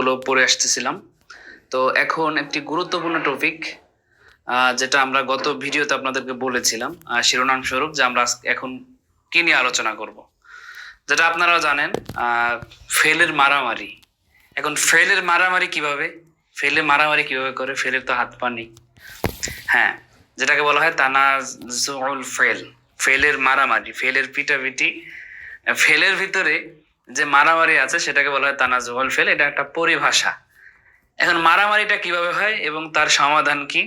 টপিকগুলো পড়ে আসতেছিলাম। তো এখন একটি গুরুত্বপূর্ণ টপিক, যেটা আমরা গত ভিডিওতে আপনাদেরকে বলেছিলাম শিরোনাম স্বরূপ, যে আমরা এখন কি নিয়ে আলোচনা করব। যেটা আপনারাও জানেন, ফেলের মারামারি। এখন ফেলের মারামারি কিভাবে, করে, ফেলের তো হাত পা নেই। হ্যাঁ, যেটাকে বলা হয় তানাজুল ফেল, ফেলের মারামারি, ফেলের পিটাপিটি, ফেলের ভিতরে যে মারামারি আছে সেটাকে বলা হয় তানাজুল ফেল। এটা একটা পরিভাষা। এখন মারামারিটা কিভাবে হয় এবং তার সমাধান কি,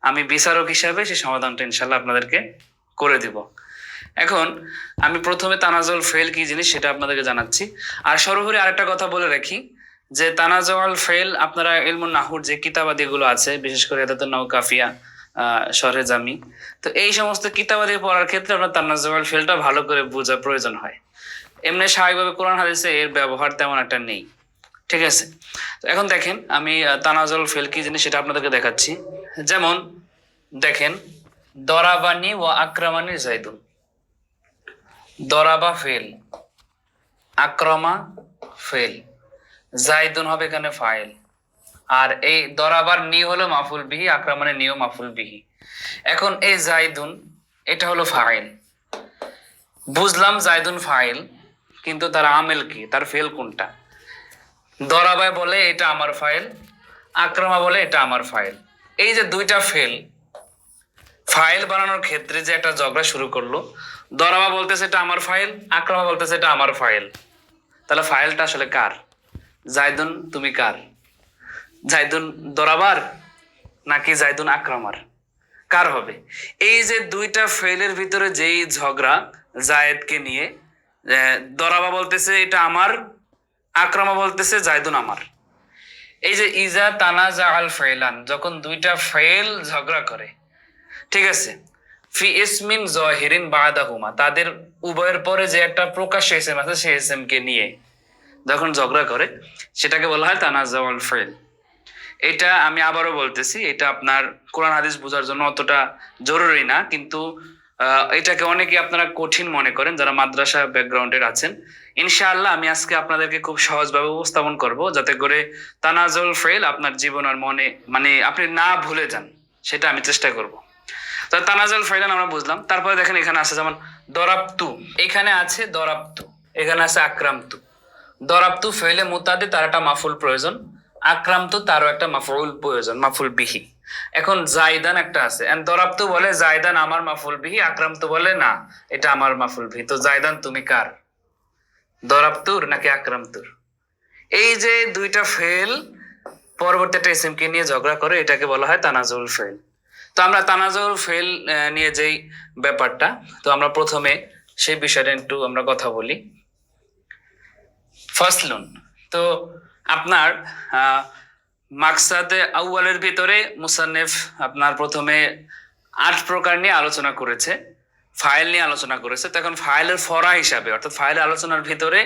আমি বিচারক হিসাবে সেই সমাধানটা ইনশাল্লাহ আপনাদেরকে করে দিব। এখন আমি প্রথমে তানাজুল ফেল কি জিনিস সেটা আপনাদেরকে জানাচ্ছি। আর সর্বোপরি আরেকটা কথা বলে রাখি, যে তানাজুল ফেল আপনারা ইলমুন নাহুর যে কিতাবাদিগুলো আছে, বিশেষ করে এদাতুন নাহু কাফিয়া, শরহে জামি, তো এই সমস্ত কিতাবাদি পড়ার ক্ষেত্রে আপনার তানাজুল ফেলটা ভালো করে বোঝা প্রয়োজন হয়। এমনি স্বাভাবিকভাবে কোরআন হাদিসে এর ব্যবহার তেমন একটা নেই, ঠিক আছে। তো এখন দেখেন, আমি তানাজুল ফেল কি জিনিস সেটা আপনাদেরকে দেখাচ্ছি। যেমন দেখেন, দরাবানি ও আক্রামানি জাইদুন, দরাবা ফেল, আক্রমা ফেল, জাইদুন হবে এখানে ফাইল, আর এই দরাবার নি হলো মাফুল বিহি, আক্রমণের নিও মাফুল বিহি। এখন এই জাইদুন এটা হলো ফাইল, বুঝলাম জাইদুন ফাইল, কিন্তু তার আমেল কি, তার ফেল কোনটা? দরাবায় বলে এটা আমার ফাইল, আক্রমা বলে এটা আমার ফাইল। এই যে দুইটা ফেল, ফাইল বানানোর ক্ষেত্রে যে একটা ঝগড়া শুরু করলো, দরাবা বলতেছে এটা আমার ফাইল, আক্রমা বলতেছে এটা আমার ফাইল। তাহলে ফাইলটা আসলে কার? জাইদুন তুমি কার? জাইদুন দরাবার নাকি জাইদুন আক্রমার? কার হবে? এই যে দুইটা ফেলের ভিতরে যেই ঝগড়া জায়েদকে নিয়ে, দরাবা বলতেছে এটা আমার, আক্রমা বলতেছে জাইদুন আমার। এই যে ইজা তানাজা আল ফেলান, যখন দুইটা ফেল ঝগড়া করে, ঠিক আছে, ফি ইসমিন জাহিরিন বাদাহুমা, তাদের উভয়ের পরে যে একটা প্রকাশ্য ইসম আছে সেই ইসম কে নিয়ে যখন ঝগড়া করে, সেটাকে বলা হয় তানাজা আল ফেল। এটা আমি আবারও বলতেছি, এটা আপনার কোরআন হাদিস বোঝার জন্য অতটা জরুরি না, কিন্তু এটাকে অনেকে আপনারা কঠিন মনে করেন যারা মাদ্রাসা ব্যাকগ্রাউন্ডের আছেন। ইনশাআল্লাহ আমি আজকে আপনাদেরকে খুব সহজভাবে উপস্থাপন করব, যাতে করে তানাজুল ফেল আপনার জীবন আর মনে, মানে আপনি না ভুলে যান, সেটা আমি চেষ্টা করব। তো তানাজুল ফেলান আমরা বুঝলাম। তারপরে দেখেন এখানে আছে যেমন দরাবতু, এখানে আছে দরাবতু, এখানে আছে আক্রামতু। দরাবতু ফেলে মুতাদে, তার একটা মাফুল প্রয়োজন, আক্রামতু তারও একটা মাফুল প্রয়োজন, মাফুল বিহি। এখন জাইদান একটা আছে, এন্ড দরাবতু বলে জাইদান আমার মাফুল বিহি, আক্রামতু বলে না এটা আমার মাফুল বিহি। তো জাইদান তুমি কার, দরাবতুর নাকি আক্রামতুর? এই যে দুইটা ফেল পরবর্তী একটা ইসিমকে নিয়ে ঝগড়া করে, এটাকে বলা হয় তানাজুল ফেল। তো আমরা তানাজুল ফেল নিয়ে যেই ব্যাপারটা, তো আমরা প্রথমে সেই বিষয়টা একটু আমরা কথা বলি। ফাসলুন, তো আপনার মাকসাদে আউয়ালের ভিতরে মুসান্নেফ আপনার প্রথমে 8 প্রকার নিয়ে আলোচনা করেছে, ফাইল নিয়ে আলোচনা করেছে। তো এখন ফাইলের ফরা হিসাবে, অর্থাৎ ফাইলের আলোচনার ভিতরে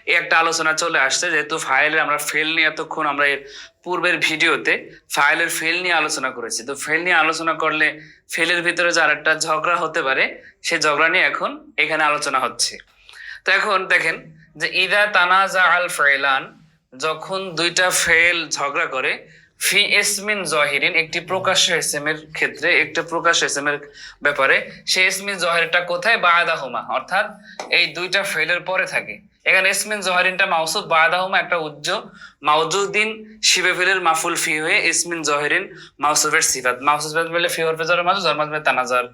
এই একটা আলোচনা চলে আসছে, যেহেতু ফাইলের আমরা ফেল নিয়ে এতক্ষণ আমরা এর পূর্বের ভিডিওতে ফাইলের ফেল নিয়ে আলোচনা করেছি। তো ফেল নিয়ে আলোচনা করলে ফেলের ভিতরে যে আরেকটা ঝগড়া হতে পারে, সেই ঝগড়া নিয়ে এখন এখানে আলোচনা হচ্ছে। তো এখন দেখেন যে ইদা তানাজা আল ফেলান, যখন দুইটা ফেল ঝগড়া করে, ফি ইসমিন জাহিরিন, একটি প্রকাশ্য ইসমের ক্ষেত্রে, একটা প্রকাশ্য ইসমের ব্যাপারে, সেই ইসমিন জাহিরটা কোথায়? বাদাহুমা, অর্থাৎ এই দুইটা ফেলের পরে থাকে। এখানে ইসমিন জাহিরিনটা মাউসুফ, বাদাহুমা একটা উজ্জ মাউজুদিন শিবে ফেলের মাফুল ফি হয়ে ইসমিন জাহিরিন মাউসুফের সিফাত, মাউসুফ বলে ফি হরফে জার মাউসুফ, জার মাঝে তানাজার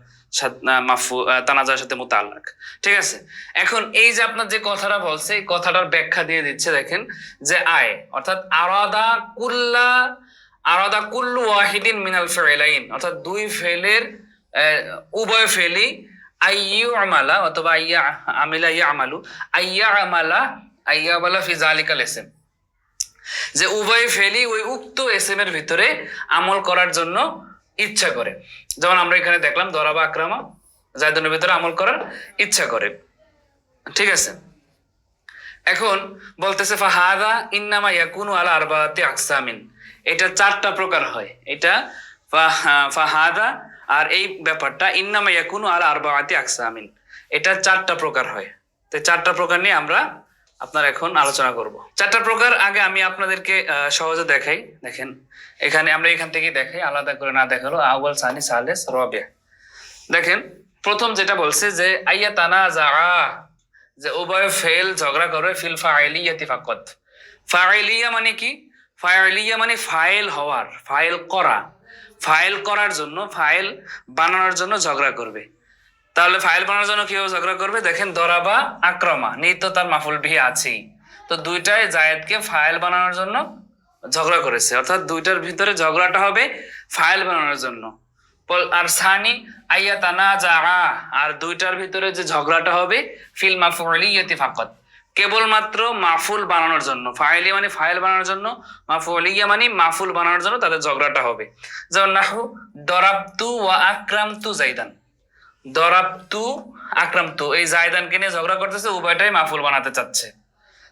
তানাজার সাথে মুতাআল্লাক, ঠিক আছে। এখন এই যে আপনার যে কথাটা বলছে, এই কথাটার ব্যাখ্যা দিয়ে দিচ্ছে। দেখেন যে আয়, অর্থাৎ আরাদা কুল্লু ওয়াহিদিন মিনাল ফিলাইন, অর্থাৎ দুই ফেলের উভয় ফেলি, আইয়ু আমালা অথবা আইয়া আমিলা ইয়া আমালু, আইয়া আমালা আইয়া বালা ফি জালিকাল ইসম, যে উভয় ফেলি ওই উক্ত এসএম এর ভিতরে আমল করার জন্য ইচ্ছা করে। যেমন আমরা এখানে দেখলাম দরাবা আক্রামা জায়দুনের ভিতরে আমল করার ইচ্ছা করে, ঠিক আছে। এখন বলতেছে ফাহাদা ইন্নামা ইয়াকুনু আলা আরবাতি আকসামিন, এটা 4টা প্রকার হয়। এটা ফাহাদা, আর এই ব্যাপারটা ইন্নামা ইয়াকুনু আলা আরবাতি আকসামিন, এটা 4টা প্রকার হয়। তো 4টা প্রকার নিয়ে আমরা আপনার এখন আলোচনা করব। চারটা প্রকার আগে আমি আপনাদেরকে সহজে দেখাই। দেখেন এখানে আমরা এখান থেকে দেখাই, আলাদা করে না দেখালো। আউয়াল, সানি, সালেস, রবিয়া। দেখেন প্রথম যেটা বলছে যে আইয়া তানা যা, যে উভয় ফেল ঝগড়া করে ফিল ফাইলিয়াতি ফাকাত। ফাইলিয়া মানে কি? ফাইলিয়া মানে ফাইল হওয়ার, ফাইল করা, ফাইল করার জন্য, ফাইল বানানোর জন্য ঝগড়া করবে। তাহলে ফাইল বানানোর জন্য কিভাবে ঝগড়া করবে? দেখেন দরাবা আক্রমা, নিত তার মাফুল বিহি আছেই, তো দুইটাই জায়েদকে ফাইল বানানোর জন্য ঝগড়া করেছে, অর্থাৎ দুইটার ভিতরে ঝগড়াটা হবে ফাইল বানানোর জন্য। আর সানি আইয়া তানা যা, আর দুইটার ভিতরে যে ঝগড়াটা হবে ফিল মাফউলিয়াতি ফাকাত, কেবলমাত্র মাফুল বানানোর জন্য। ফাইলি মানে ফাইল বানানোর জন্য, মাফউলিয়া মানে মাফুল বানানোর জন্য তাদের ঝগড়াটা হবে। যেমন নাহু দরাবতু ওয়া আকরামতু জাইদান। দরাবতু আকরামতু, এই জায়দানকে নিয়ে ঝগড়া করতেছে, উভয়টাই মাফুল বানাতে চাচ্ছে।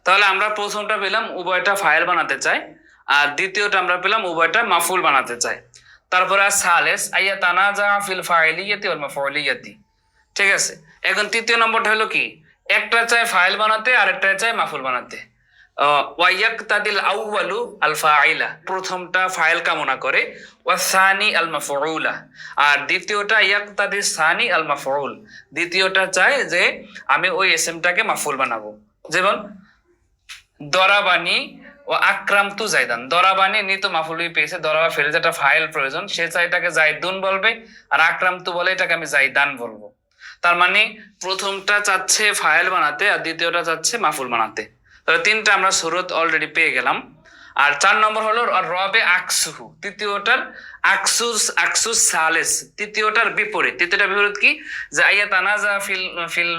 তাহলে আমরা প্রথমটা পেলাম উভয়টা ফাইল বানাতে চাই, আর দ্বিতীয়টা আমরা পেলাম উভয়টা মাফুল বানাতে চাই। তারপরে সালেস আইয়া তানাজা ফিল ফাইলিয়াতি ওয়াল মাফউলিয়াতি। ঠিক আছে, এখন তৃতীয় নম্বরটা হলো কি? একটা চায় ফাইল বানাতে আর একটা চায় মাফুল বানাতে। ওয়াইয়াকতাদিল আউয়ালু আল ফাইলা, প্রথমটা ফাইল কামনা করে, ওয়াসানি আল মাফউলা, আর দ্বিতীয়টা ইয়াকতাদি সানি আল মাফউল, দ্বিতীয়টা চায় যে আমি ওই এসএমটাকে মাফুল বানাবো। যেমন দরাবানি ও আকরামতু জাইদান, দরাবানি নিত মাফুল পেয়েছে, দরাবা ফেলে যেটা ফাইল প্রয়োজন, সে চাই এটাকে জাইদুন বলবে, আর আকরামতু বলে এটাকে আমি জাইদান বলবো। তার মানে প্রথমটা চাচ্ছে ফাইল বানাতে আর দ্বিতীয়টা চাচ্ছে মাফুল বানাতে। তাহলে তিনটা আমরা সুরত অলরেডি পেয়ে গেলাম। আর 4 নম্বর হলো রবে আকসুহু, তৃতীয়টার আকসুস, আকসুস সালেস, তৃতীয়টার বিপরীত। তৃতীয়টার বিপরীত কি? যে আইয়া তানাজা ফিল ফিল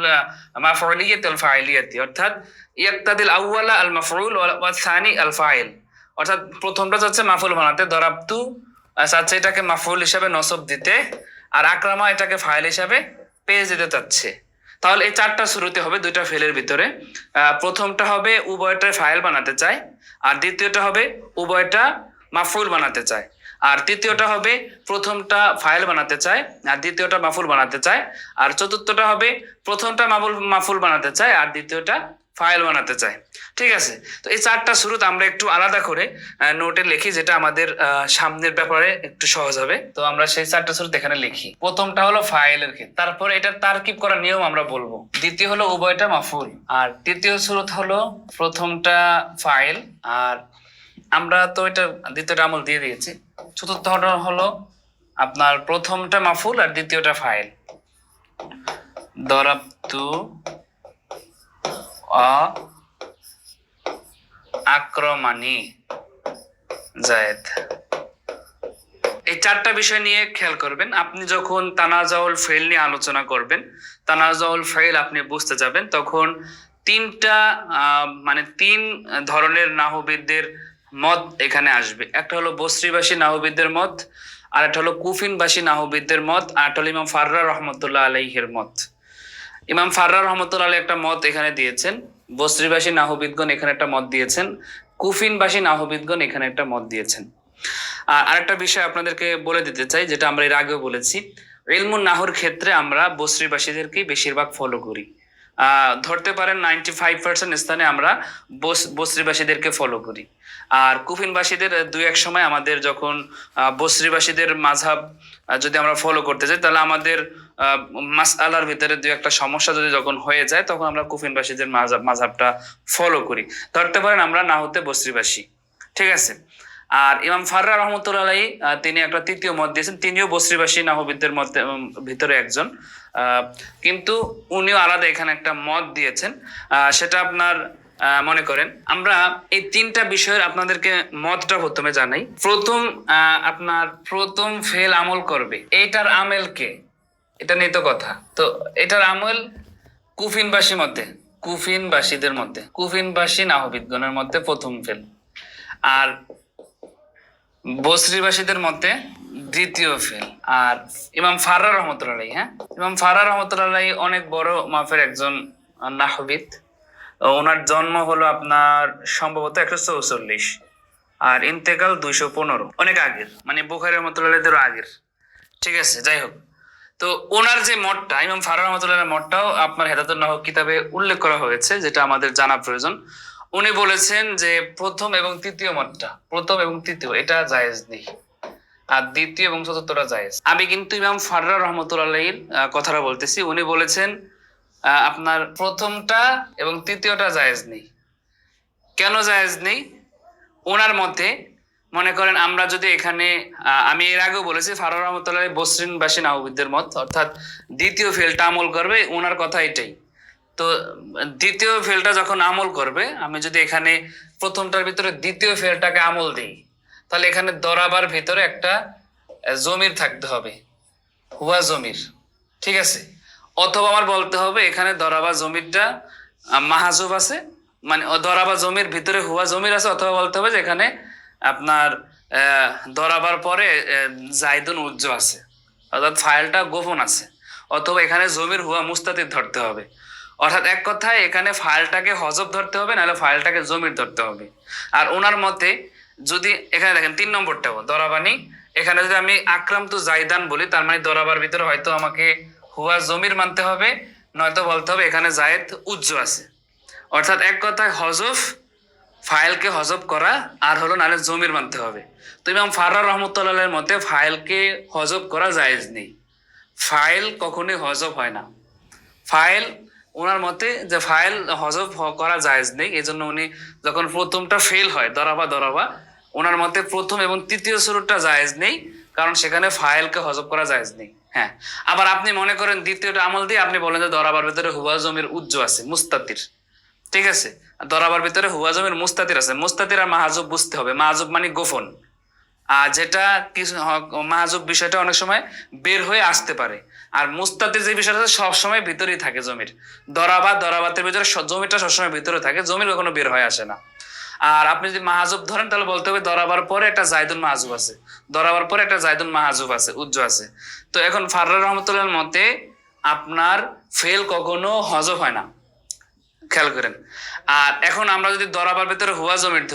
মাফউলিয়াতি ওয়াল ফাইলিয়াতি, অর্থাৎ ইয়াকতাদিল আউয়ালা আল মাফউল ওয়া সানি আল ফাইল, অর্থাৎ প্রথমটা চাচ্ছে মাফুল বানাতে, দরাবতু চাচ্ছে এটাকে মাফুল হিসাবে নসব দিতে, আর আকরামা এটাকে ফাইল হিসাবে পেয়ে যেতে চাচ্ছে। তাহলে এই চারটা শুরুতে হবে দুইটা ফেলের ভিতরে। প্রথমটা হবে উভয়টা ফাইল বানাতে চায়, আর দ্বিতীয়টা হবে উভয়টা মাফুল বানাতে চায়, আর তৃতীয়টা হবে প্রথমটা ফাইল বানাতে চায় আর দ্বিতীয়টা মাফুল বানাতে চায়, আর চতুর্থটা হবে প্রথমটা মাফুল বানাতে চায় আর দ্বিতীয়টা ফাইল বানাতে চায়। ঠিক আছে, তো এই চারটা শুরুতে আমরা একটু আলাদা করে নোটে লিখি, যেটা আমাদের সামনের ব্যাপারে একটু সহজ হবে। তো আমরা সেই চারটা শুরুতে এখানে লিখি। প্রথমটা হলো ফাইলের ক্ষেত্রে, তারপরে এটা তারকিব করার নিয়ম আমরা বলবো। দ্বিতীয় হলো উভয়টা মাফুল, আর তৃতীয় শুরুত হলো প্রথমটা ফাইল, আর আমরা তো এটা দ্বিতীয়টা আমল দিয়ে দিয়েছি। চতুর্থ হলো আপনার প্রথমটা মাফুল আর দ্বিতীয়টা ফাইল। দরাবতু আক্রমানি জায়েদ। এই চারটা বিষয় নিয়ে খেয়াল করবেন। আপনি যখন তানাজাউল ফেল নিয়ে আলোচনা করবেন, তানাজাউল ফেল আপনি বুঝতে যাবেন, তখন তিনটা মানে তিন ধরনের নাহবিদদের মত এখানে আসবে। একটা হলো বসরিবাসী নাহবিদদের মত, আর একটা হলো কুফিনবাসী নাহবিদদের মত, আর একটা হলো ইমাম ফাররা রহমতুল্লাহ আলাইহির মত। ইমাম ফাররা রহমতুল্লাহ আলাইহি একটা মত এখানে দিয়েছেন, বসরিবাসী নাহবিদগণ এখানে একটা মত দিয়েছেন, কুফিনবাসী নাহবিদগণ এখানে একটা মত দিয়েছেন। আর আরেকটা বিষয় আপনাদেরকে বলে দিতে চাই, যেটা আমরা এর আগেও বলেছি, ইলমুন নাহর ক্ষেত্রে আমরা বসরিবাসীদেরকেই বেশিরভাগ ফলো করি। ধরতে পারেন 95% স্থানে আমরা বসরিবাসীদেরকে ফলো করি। আর কুফিনবাসীদের দুই এক সময় আমাদের যখন বসরিবাসীদের মাযহাব যদি আমরা ফলো করতে যাই, তাহলে আমাদের মাসআলার ভিতরে দুই একটা সমস্যা যদি যখন হয়ে যায়, তখন আমরা কুফিনবাসীদের মাযহাবটা ফলো করি। ধরতে পারেন আমরা নাহতে বসরিবাসী। ঠিক আছে, আর ইমাম ফাররা রহমতুল্লাহ আলাইহি তিনি একটা তৃতীয় মত দিয়েছেন, তিনিও বসরিবাসী নাহবিদদের মধ্যে ভিতরে একজন, কিন্তু উনিও আলাদা এখানে একটা মত দিয়েছেন। সেটা আপনার মনে করেন, আমরা এই তিনটা বিষয়ের আপনাদেরকে মতটা প্রথমে জানাই। প্রথম আপনার প্রথম ফেল আমল করবে, এইটার আমেল কে? এটা নিয়ে তো কথা। তো এটার আমল কুফিনবাসী মধ্যে, কুফিনবাসীদের মধ্যে, কুফিনবাসী নাহবিদগণের মধ্যে প্রথম ফেল, আর বসরিবাসীদের মধ্যে দ্বিতীয় ফেল। আর ইমাম ফাররা রহমতুল্লাহ আলাইহি, ইমাম ফাররা রহমতুল্লাহ আলাইহি অনেক বড় মাপের একজন নাহবিদ। ওনার জন্ম হলো আপনার সম্ভবত 144, আর ইন্তেকাল 215, অনেক আগের, মানে বুখারী রহমতুল্লাহ আলাইহির আগের। ঠিক আছে, যাই হোক, তো ওনার যে মতটা ইমাম ফারার রহমতুল্লাহ মতটাও আপনার হেদাতুন নাহব কিতাবে উল্লেখ করা হয়েছে, যেটা আমাদের জানা প্রয়োজন। উনি বলেছেন যে প্রথম এবং তৃতীয় মতটা, প্রথম এবং তৃতীয় এটা জায়েজ নেই, আর দ্বিতীয় এবং চতুর্থটা জায়েজ। আমি কিন্তু ইমাম ফাররা রহমতুল্লাহির কথাটা বলতেছি। উনি বলেছেন আপনার প্রথমটা এবং তৃতীয়টা জায়েজ নেই। কেন জায়েজ নেই? ওনার মতে মনে করেন আমরা যদি এখানে আমি এর আগেও বলেছি ফারুক রহমতুল্লাহ বসরিনবাসী নাহবিদের মত, অর্থাৎ দ্বিতীয় ফেলটা আমল করবে, ওনার কথা এটাই। তো দ্বিতীয় ফেলটা যখন আমল করবে, আমি যদি এখানে প্রথমটার ভিতরে দ্বিতীয় ফেলটাকে আমল দিই, তাহলে এখানে দরাবার ভিতরে একটা জমির থাকতে হবে, হুয়া জমির, ঠিক আছে? অথবা আমার বলতে হবে এখানে দরাবা জমিরটা মাহাজুব আছে, মানে দরাবা জমির ভিতরে হুয়া জমির আছে, অথবা বলতে হবে যে এখানে আপনার দরাবার পরে জাইদুন উজ্জ আছে, অর্থাৎ ফাইলটা গোপন আছে, অথবা এখানে জমির হুয়া মুস্তাতির ধরতে হবে। অর্থাৎ এক কথায় এখানে ফাইলটাকে হজব ধরতে হবে, নাহলে ফাইলটাকে জমির ধরতে হবে। আর ওনার মতে যদি এখানে দেখেন 3 নম্বরটাও দরাবানি, এখানে যদি আমি আকরাম তু জাইদান বলি, তার মানে দরাবার ভিতরে হয়তো আমাকে হুয়া জমির মানতে হবে, নয়তো বলতে হবে এখানে জায়েদ উজ্জ আছে। অর্থাৎ এক কথায় হজফ, ফাইলকে হজব করা, আর হলো নাহলে জমির মানতে হবে। তো ইমাম ফাররা রহমতুল্লাহের মতে ফাইলকে হজব করা জায়েজ নেই, ফাইল কখনোই হজব হয় না। ফাইল ওনার মতে যে ফাইল হজব করা জায়েজ নেই, এই জন্য উনি যখন প্রথমটা ফেল হয় দরাবা, ওনার মতে প্রথম এবং তৃতীয় শুরুটা জায়েজ নেই, কারণ সেখানে ফাইলকে হজব করা জায়েজ নেই। হ্যাঁ, আবার আপনি মনে করেন দ্বিতীয়টা আমল দিয়ে আপনি বলেন যে দরাবার ভিতরে হুয়া জমির উজ্জ আছে মুস্তাতির, ঠিক আছে? দরাবার ভিতরে হুয়া জমির মুস্তাতির আছে, মুস্তাতির আর মাহাজুব বুঝতে হবে। মাহাজুব মানে গোপন, আর যেটা কিছু মাহাজুব বিষয়টা অনেক সময় বের হয়ে আসতে পারে, আর মুস্তাতির যে বিষয়টা সবসময় ভিতরেই থাকে জমির। দরাবাতের ভিতরে জমিটা সবসময় ভিতরে থাকে, জমির কখনো বের হয়ে আসে না। আর আপনি যদি মাহাজুব ধরেন তাহলে বলতে হবে দরাবার পরে একটা জায়দুন মাহাজুব আছে, দরাবার পরে একটা জায়দুন মাহাজুব আছে, উজ্জ আছে। তো এখন ফাররা রহমতুল্লাহর মতে আপনার ফেল কখনো হজব হয় না, খেয়াল করেন। আর এখন আমরা যদি দরাবার ভিতরে হুয়া জমির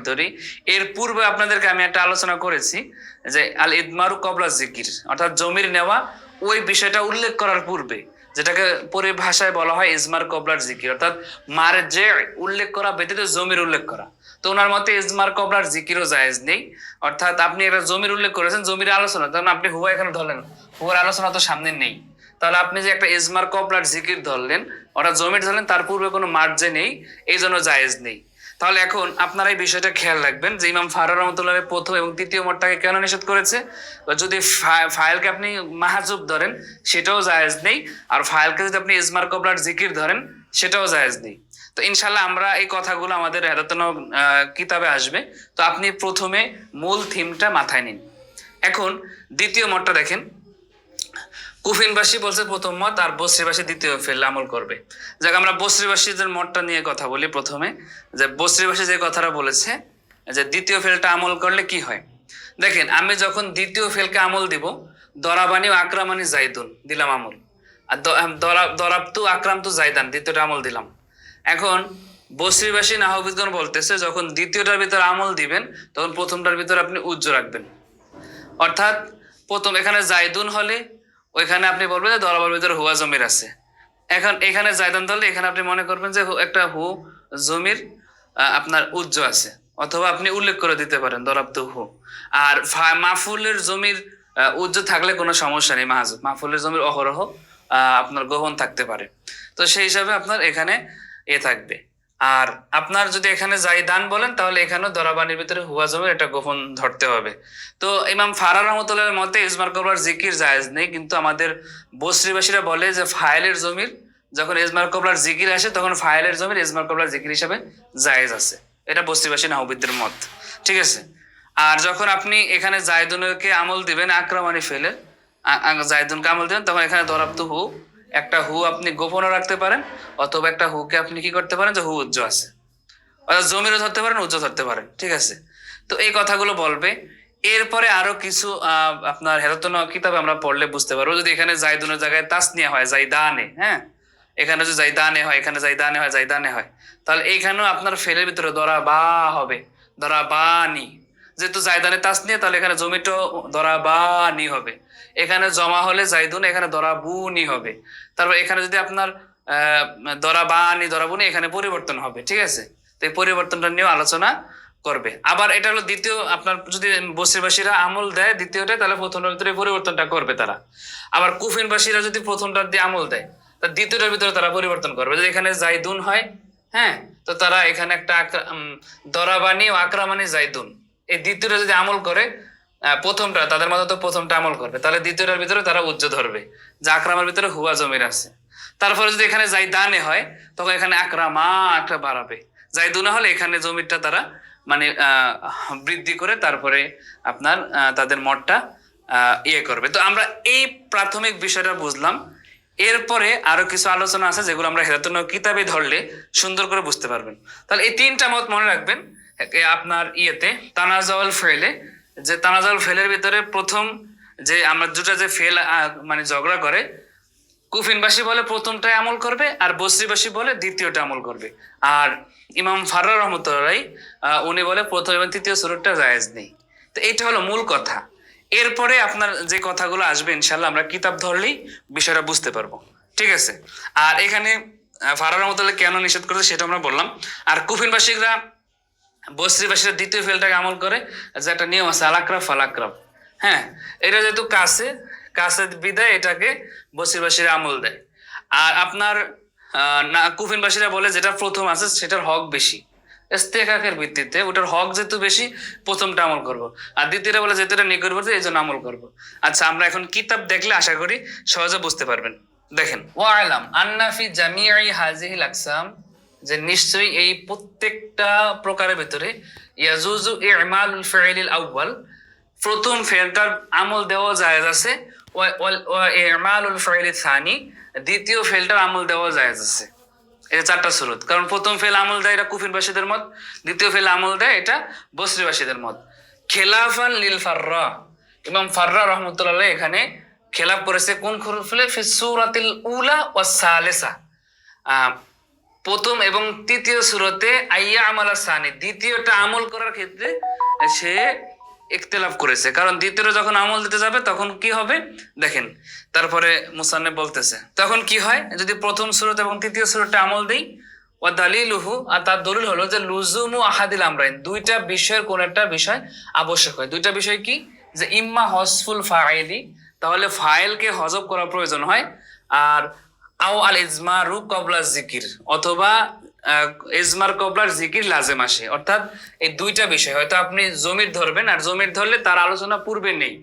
ধরি, এর পূর্বে আপনাদেরকে আমি একটা আলোচনা করেছি যে আল ইদমারু কবলা জিকির, অর্থাৎ জমির নেওয়া ওই বিষয়টা উল্লেখ করার পূর্বে, যেটাকে পরিভাষায় বলা হয় ইজমার কবলার জিকির, অর্থাৎ মার যে উল্লেখ করা ব্যতীত জমির উল্লেখ করা। তো ওনার মতে ইজমার কবলার জিকিরও জায়েজ নেই, অর্থাৎ আপনি একটা জমির উল্লেখ করেছেন, জমির আলোচনা, তখন আপনি হুয়া এখানে ধরলেন, হুয়ার আলোচনা তো সামনে নেই, তাহলে আপনি যে একটা ইজমার কবলার জিকির ধরলেন, ওটা জমির ধরলেন, তার পূর্বে কোনো মার্জে নেই, এই জন্য জায়েজ নেই। তাহলে এখন আপনারা এই বিষয়টা খেয়াল রাখবেন যে ইমাম ফারুক রহমতুল্লাহ প্রথম এবং তৃতীয় মতটাকে কেন নিষেধ করেছে। যদি ফাইলকে আপনি মাহাজুব ধরেন সেটাও জায়েজ নেই, আর ফাইলকে যদি আপনি ইজমার কবলার জিকির ধরেন সেটাও জায়েজ নেই। তো ইনশাল্লাহ আমরা এই কথাগুলো আমাদের হেদায়েতুন নাহব কিতাবে আসবে। তো আপনি প্রথমে মূল থিমটা মাথায় নিন। এখন দ্বিতীয় মতটা দেখেন, কুফিনবাসী বলছে প্রথম মত, আর বসরিবাসী দ্বিতীয় ফেল আমল করবে। যাক, আমরা বসরিবাসীদের মতটা নিয়ে কথা বলি প্রথমে। যে বসরিবাসী যে কথাটা বলেছে যে দ্বিতীয় ফেলটা আমল করলে কি হয়, দেখেন আমি যখন দ্বিতীয় ফেলকে আমল দিব, দরাবানি ও আকরামানি জাইদুন দিলাম আমল, আর দরাবতু আকরামতু জাইদান দ্বিতীয়টা আমল দিলাম। এখন বসরিবাসী নাহবিদগণ বলতেছে যখন দ্বিতীয়টার ভিতর আমল দিবেন তখন প্রথমটার ভিতর আপনি উজ্জ রাখবেন। অর্থাৎ প্রথম এখানে জাইদুন হলে ওইখানে আপনি বলবেন যে দরাবার ভিতরে হুয়া জমির আছে। এখন এখানে জায়দান ধরলে এখানে আপনি মনে করবেন যে একটা হু জমির আপনার উজ্জ আছে, অথবা আপনি উল্লেখ করে দিতে পারেন দরাবতু হু। আর মাফুলের জমির উজ্জ থাকলে কোনো সমস্যা নেই, মাফুলের জমির অহরহ আপনার গোপন থাকতে পারে। তো সেই হিসাবে আপনার এখানে থাকবে। আর আপনার যদি এখানে জাইদান বলেন তাহলে এখানেও দরাবানির ভিতরে হুয়া জমির এটা গোপন ধরতে হবে। তো ইমাম ফাররা রহমতুল্লাহের মতে ইজমার কবলার জিকির জায়েজ নেই, কিন্তু আমাদের বসরিবাসীরা বলে যে ফাইলের জমির যখন ইজমার কবলার জিকির আসে তখন ফাইলের জমির ইজমার কবলার জিকির হিসাবে জায়েজ আছে। এটা বসরিবাসী নাহবিদের মত, ঠিক আছে? আর যখন আপনি এখানে জায়দুনকে আমল দিবেন, আক্রমণে ফেলে জায়দুনকে আমল দিবেন, তখন এখানে দরাবতু হু, একটা হু আপনি গোপনও রাখতে পারেন, অথবা একটা হুকে আপনি কি করতে পারেন যে হু উজ্জ আছে, অর্থাৎ জমিরও ধরতে পারেন, উজ্জ ধরতে পারেন, ঠিক আছে? তো এই কথাগুলো বলবে। এরপরে আরো কিছু আপনার হেদায়েতুন নাহব কিতাবে আমরা পড়লে বুঝতে পারবো, যদি এখানে জাইদুনের জায়গায় তাসনিয়া হয় জাইদানে, হ্যাঁ, এখানে যদি জাইদানে হয়, এখানে জাইদানে হয়, তাহলে এইখানেও আপনার ফেলের ভিতরে দরা বা হবে, দরা বানি, যেহেতু জায়দানে তাসনিয়া, তাহলে এখানে জমিটা দরাবানি হবে। এখানে জমা হলে জাইদুন, এখানে দরাবুনি হবে। তারপর এখানে যদি আপনার দরাবানি দরাবুনি, এখানে পরিবর্তন হবে। ঠিক আছে, তো এই পরিবর্তনটা নিয়েও আলোচনা করবে। আবার এটা হলো দ্বিতীয়, আপনার যদি বসরিবাসীরা আমল দেয় দ্বিতীয়টা, তাহলে প্রথমটার ভিতরে পরিবর্তনটা করবে তারা। আবার কুফিনবাসীরা যদি প্রথমটার দিয়ে আমল দেয়, তা দ্বিতীয়টার ভিতরে তারা পরিবর্তন করবে। যদি এখানে জাইদুন হয়, হ্যাঁ, তো তারা এখানে একটা দরাবানি ও আকরামানি জাইদুন, এই দ্বিতীয়টা যদি আমল করে, প্রথমটা তাদের মতো তো প্রথমটা আমল করবে, তাহলে দ্বিতীয়টার ভিতরে তারা উজ্জ ধরবে যে আকরামার ভিতরে হুয়া জমির আছে। তারপরে যদি এখানে জাইদানে হয়, তখন এখানে আকরামা একটা বাড়াবে। জাইদুনা হলে এখানে জমিটা তারা মানে বৃদ্ধি করে তারপরে আপনার তাদের মতটা ইয়ে করবে। তো আমরা এই প্রাথমিক বিষয়টা বুঝলাম। এরপরে আরো কিছু আলোচনা আছে যেগুলো আমরা হেরাতুন কিতাবে ধরলে সুন্দর করে বুঝতে পারবেন। তাহলে এই তিনটা মত মনে রাখবেন আপনার ইয়েতে তানাজাউল ফেলে, যে তানাজাউল ফেলের ভিতরে প্রথম যে আমরা দুটা যে ফেল মানে ঝগড়া করে, কুফিনবাসী বলে প্রথমটাই আমল করবে, আর বসরিবাসী বলে দ্বিতীয়টা আমল করবে। আর ইমাম ফাররা রহমতুল্লাহ উনি বলে প্রথম এবং তৃতীয় সুরতটা জায়েজ নেই। তো এইটা হলো মূল কথা। এরপরে আপনার যে কথাগুলো আসবে ইনশাল্লাহ আমরা কিতাব ধরলেই বিষয়টা বুঝতে পারবো। ঠিক আছে, আর এখানে ফাররা রহমতুল্লাহ কেন নিষেধ করেছে সেটা আমরা বললাম। আর কুফিনবাসীরা বসরিবাসীরা দ্বিতীয় ফেলটাকে আমল করে, যে একটা নিয়ম আছে আলাকরাব ফালাকরাব। হ্যাঁ, এটা যেহেতু কাছে কাছে বিদায় এটাকে বসরিবাসীরা আমল দেয়। আর আপনার না কুফিনবাসীরা বলে যেটা প্রথম আছে সেটার হক বেশি, ইস্তেকাকের ভিত্তিতে ওটার হক যেহেতু বেশি প্রথমটা আমল করব, আর দ্বিতীয়টা বলে যেটা নিকটবর্তী এই জন্য আমল করব। আচ্ছা, আমরা এখন কিতাব দেখলে আশা করি সহজে বুঝতে পারবেন। দেখেন, ওয়ালাম আন্না ফি জামিই হাযিহিল আকসাম, যে নিশ্চয়ই এই প্রত্যেকটা প্রকারের ভিতরে ইয়াজুজু ইমালুল ফিইলিল আউয়াল, প্রথম ফেলটার আমল দেওয়া জায়েজ আছে, ওয়া ইমালুল ফিইলিল সানি, দ্বিতীয় ফেলটার আমল দেওয়া জায়েজ আছে। এটা চারটা সুরত, কারণ প্রথম ফেল আমল দেয় এটা কুফিনবাসীদের মত, দ্বিতীয় ফেল আমল দেয় এটা বসরিবাসীদের মত। খেলাফান লিল ফাররা, ইমাম ফাররা রহমতুল্লাহ এখানে খেলাফ করেছে কোন ফেলে? ফি সূরাতিল উলা ওয়াস সালিসা, প্রথম এবং তৃতীয় সূরাতে আইয়া আমালা সানি, দ্বিতীয়টা আমল করার ক্ষেত্রে সে ইখতিলাফ করেছে। কারণ দ্বিতীয়টা যখন আমল দিতে যাবে তখন কি হবে দেখেন, তারপরে মুসান্নিফ বলতেছে তখন কি হয়, যদি প্রথম সূরাত এবং তৃতীয় সূরাতে আমল দেই, ওয়া দালিলুহু, আর তার দলিল হলো যে লুজুমু আহাদিল আমরাইন, দুইটা বিষয়ের কোন একটা বিষয় আবশ্যক হয়। দুইটা বিষয় কি? যে ইম্মা হসফুল ফাইলি, তাহলে ফাইলকে হজব করা প্রয়োজন হয়, আর আও আল ইজমারু কবলা জিকির, অথবা ইজমার কবলার জিকির লাজেম আসে। অর্থাৎ এই দুইটা বিষয়, হয়তো আপনি জমির ধরবেন, আর জমির ধরলে তার আলোচনা পূর্বে নেই,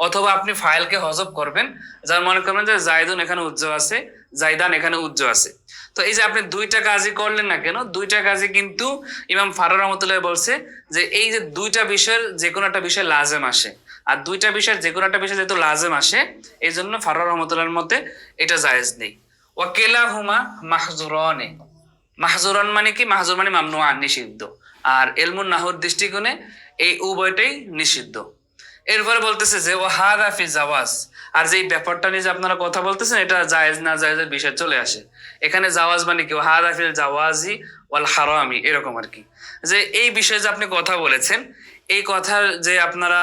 অথবা আপনি ফাইলকে হজব করবেন, যার মনে করবেন যে জায়দুন এখানে উজ্জ আছে, জাইদান এখানে উজ্জ আছে। তো এই যে আপনি দুইটা কাজই করলেন না কেন, দুইটা কাজই কিন্তু ইমাম ফাররা রহমতুল্লাহ বলছে যে এই যে দুইটা বিষয়ের যে কোনো একটা বিষয় লাজেম আসে, আর দুইটা বিষয়ের যে কোনো একটা বিষয় যেহেতু লাজেম আসে, এই জন্য ফাররা রহমতুল্লাহর মতে এটা জায়েজ নেই। ওয়াকিলাহুমা মাহজুরানে, মাহজুরান মানে কি? মাহজুর মানে মামনুআন, নিষিদ্ধ। আর ইলমুন নাহর দৃষ্টিকোণে এই উভয়টাই নিষিদ্ধ। এরপরে বলতেছে যে ওয়াহাদা ফি জাওয়াজ, আর যে ব্যাপারটা নিয়ে যে আপনারা কথা বলতেছেন এটা জায়েজ না জায়েজের বিষয় চলে আসে। এখানে জাওয়াজ মানে কি? ওয়াহাদা ফিল জাওয়াজি ওয়াল হারামি, এরকম আর কি। যে এই বিষয়ে যে আপনি কথা বলেছেন, এই কথার যে আপনারা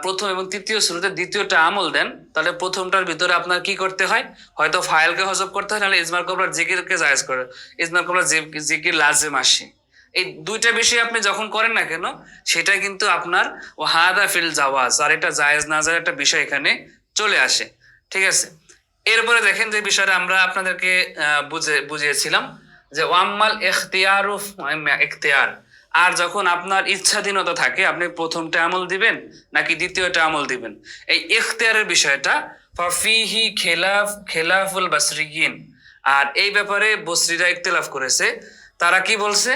প্রথম এবং তৃতীয় শুরুতে দ্বিতীয়টা আমল দেন, তাহলে প্রথমটার ভিতরে আপনার কি করতে হয়? হয়তো ফাইলকে হজব করতে হয়, নাহলে ইজমার কবলার জিকিরকে জায়েজ করে, ইজমার কবলার জিকির লাজেম আসে। এই দুইটা বিষয় আপনি যখন করেন না কেন, সেটা কিন্তু আপনার ওয়াহাদা ফিল জাওয়াজ, আর এটা জায়েজ না জায়েজ একটা বিষয় এখানে চলে আসে। ঠিক আছে, এরপরে দেখেন যে বিষয়টা আমরা আপনাদেরকে বুঝিয়েছিলাম যে ওয়াম্মাল ইখতিয়ারু ইখতিয়ার, আর যখন আপনার ইচ্ছাধীনতা থাকে, আপনি প্রথমটা আমল দিবেন নাকি দ্বিতীয়টা আমল দিবেন, এই ইখতিয়ারের বিষয়টা ফাফিহি খেলাফুল বাসরিয়িন, আর এই ব্যাপারে বসরিরা ইখতিলাফ করেছে। তারা কি বলছে?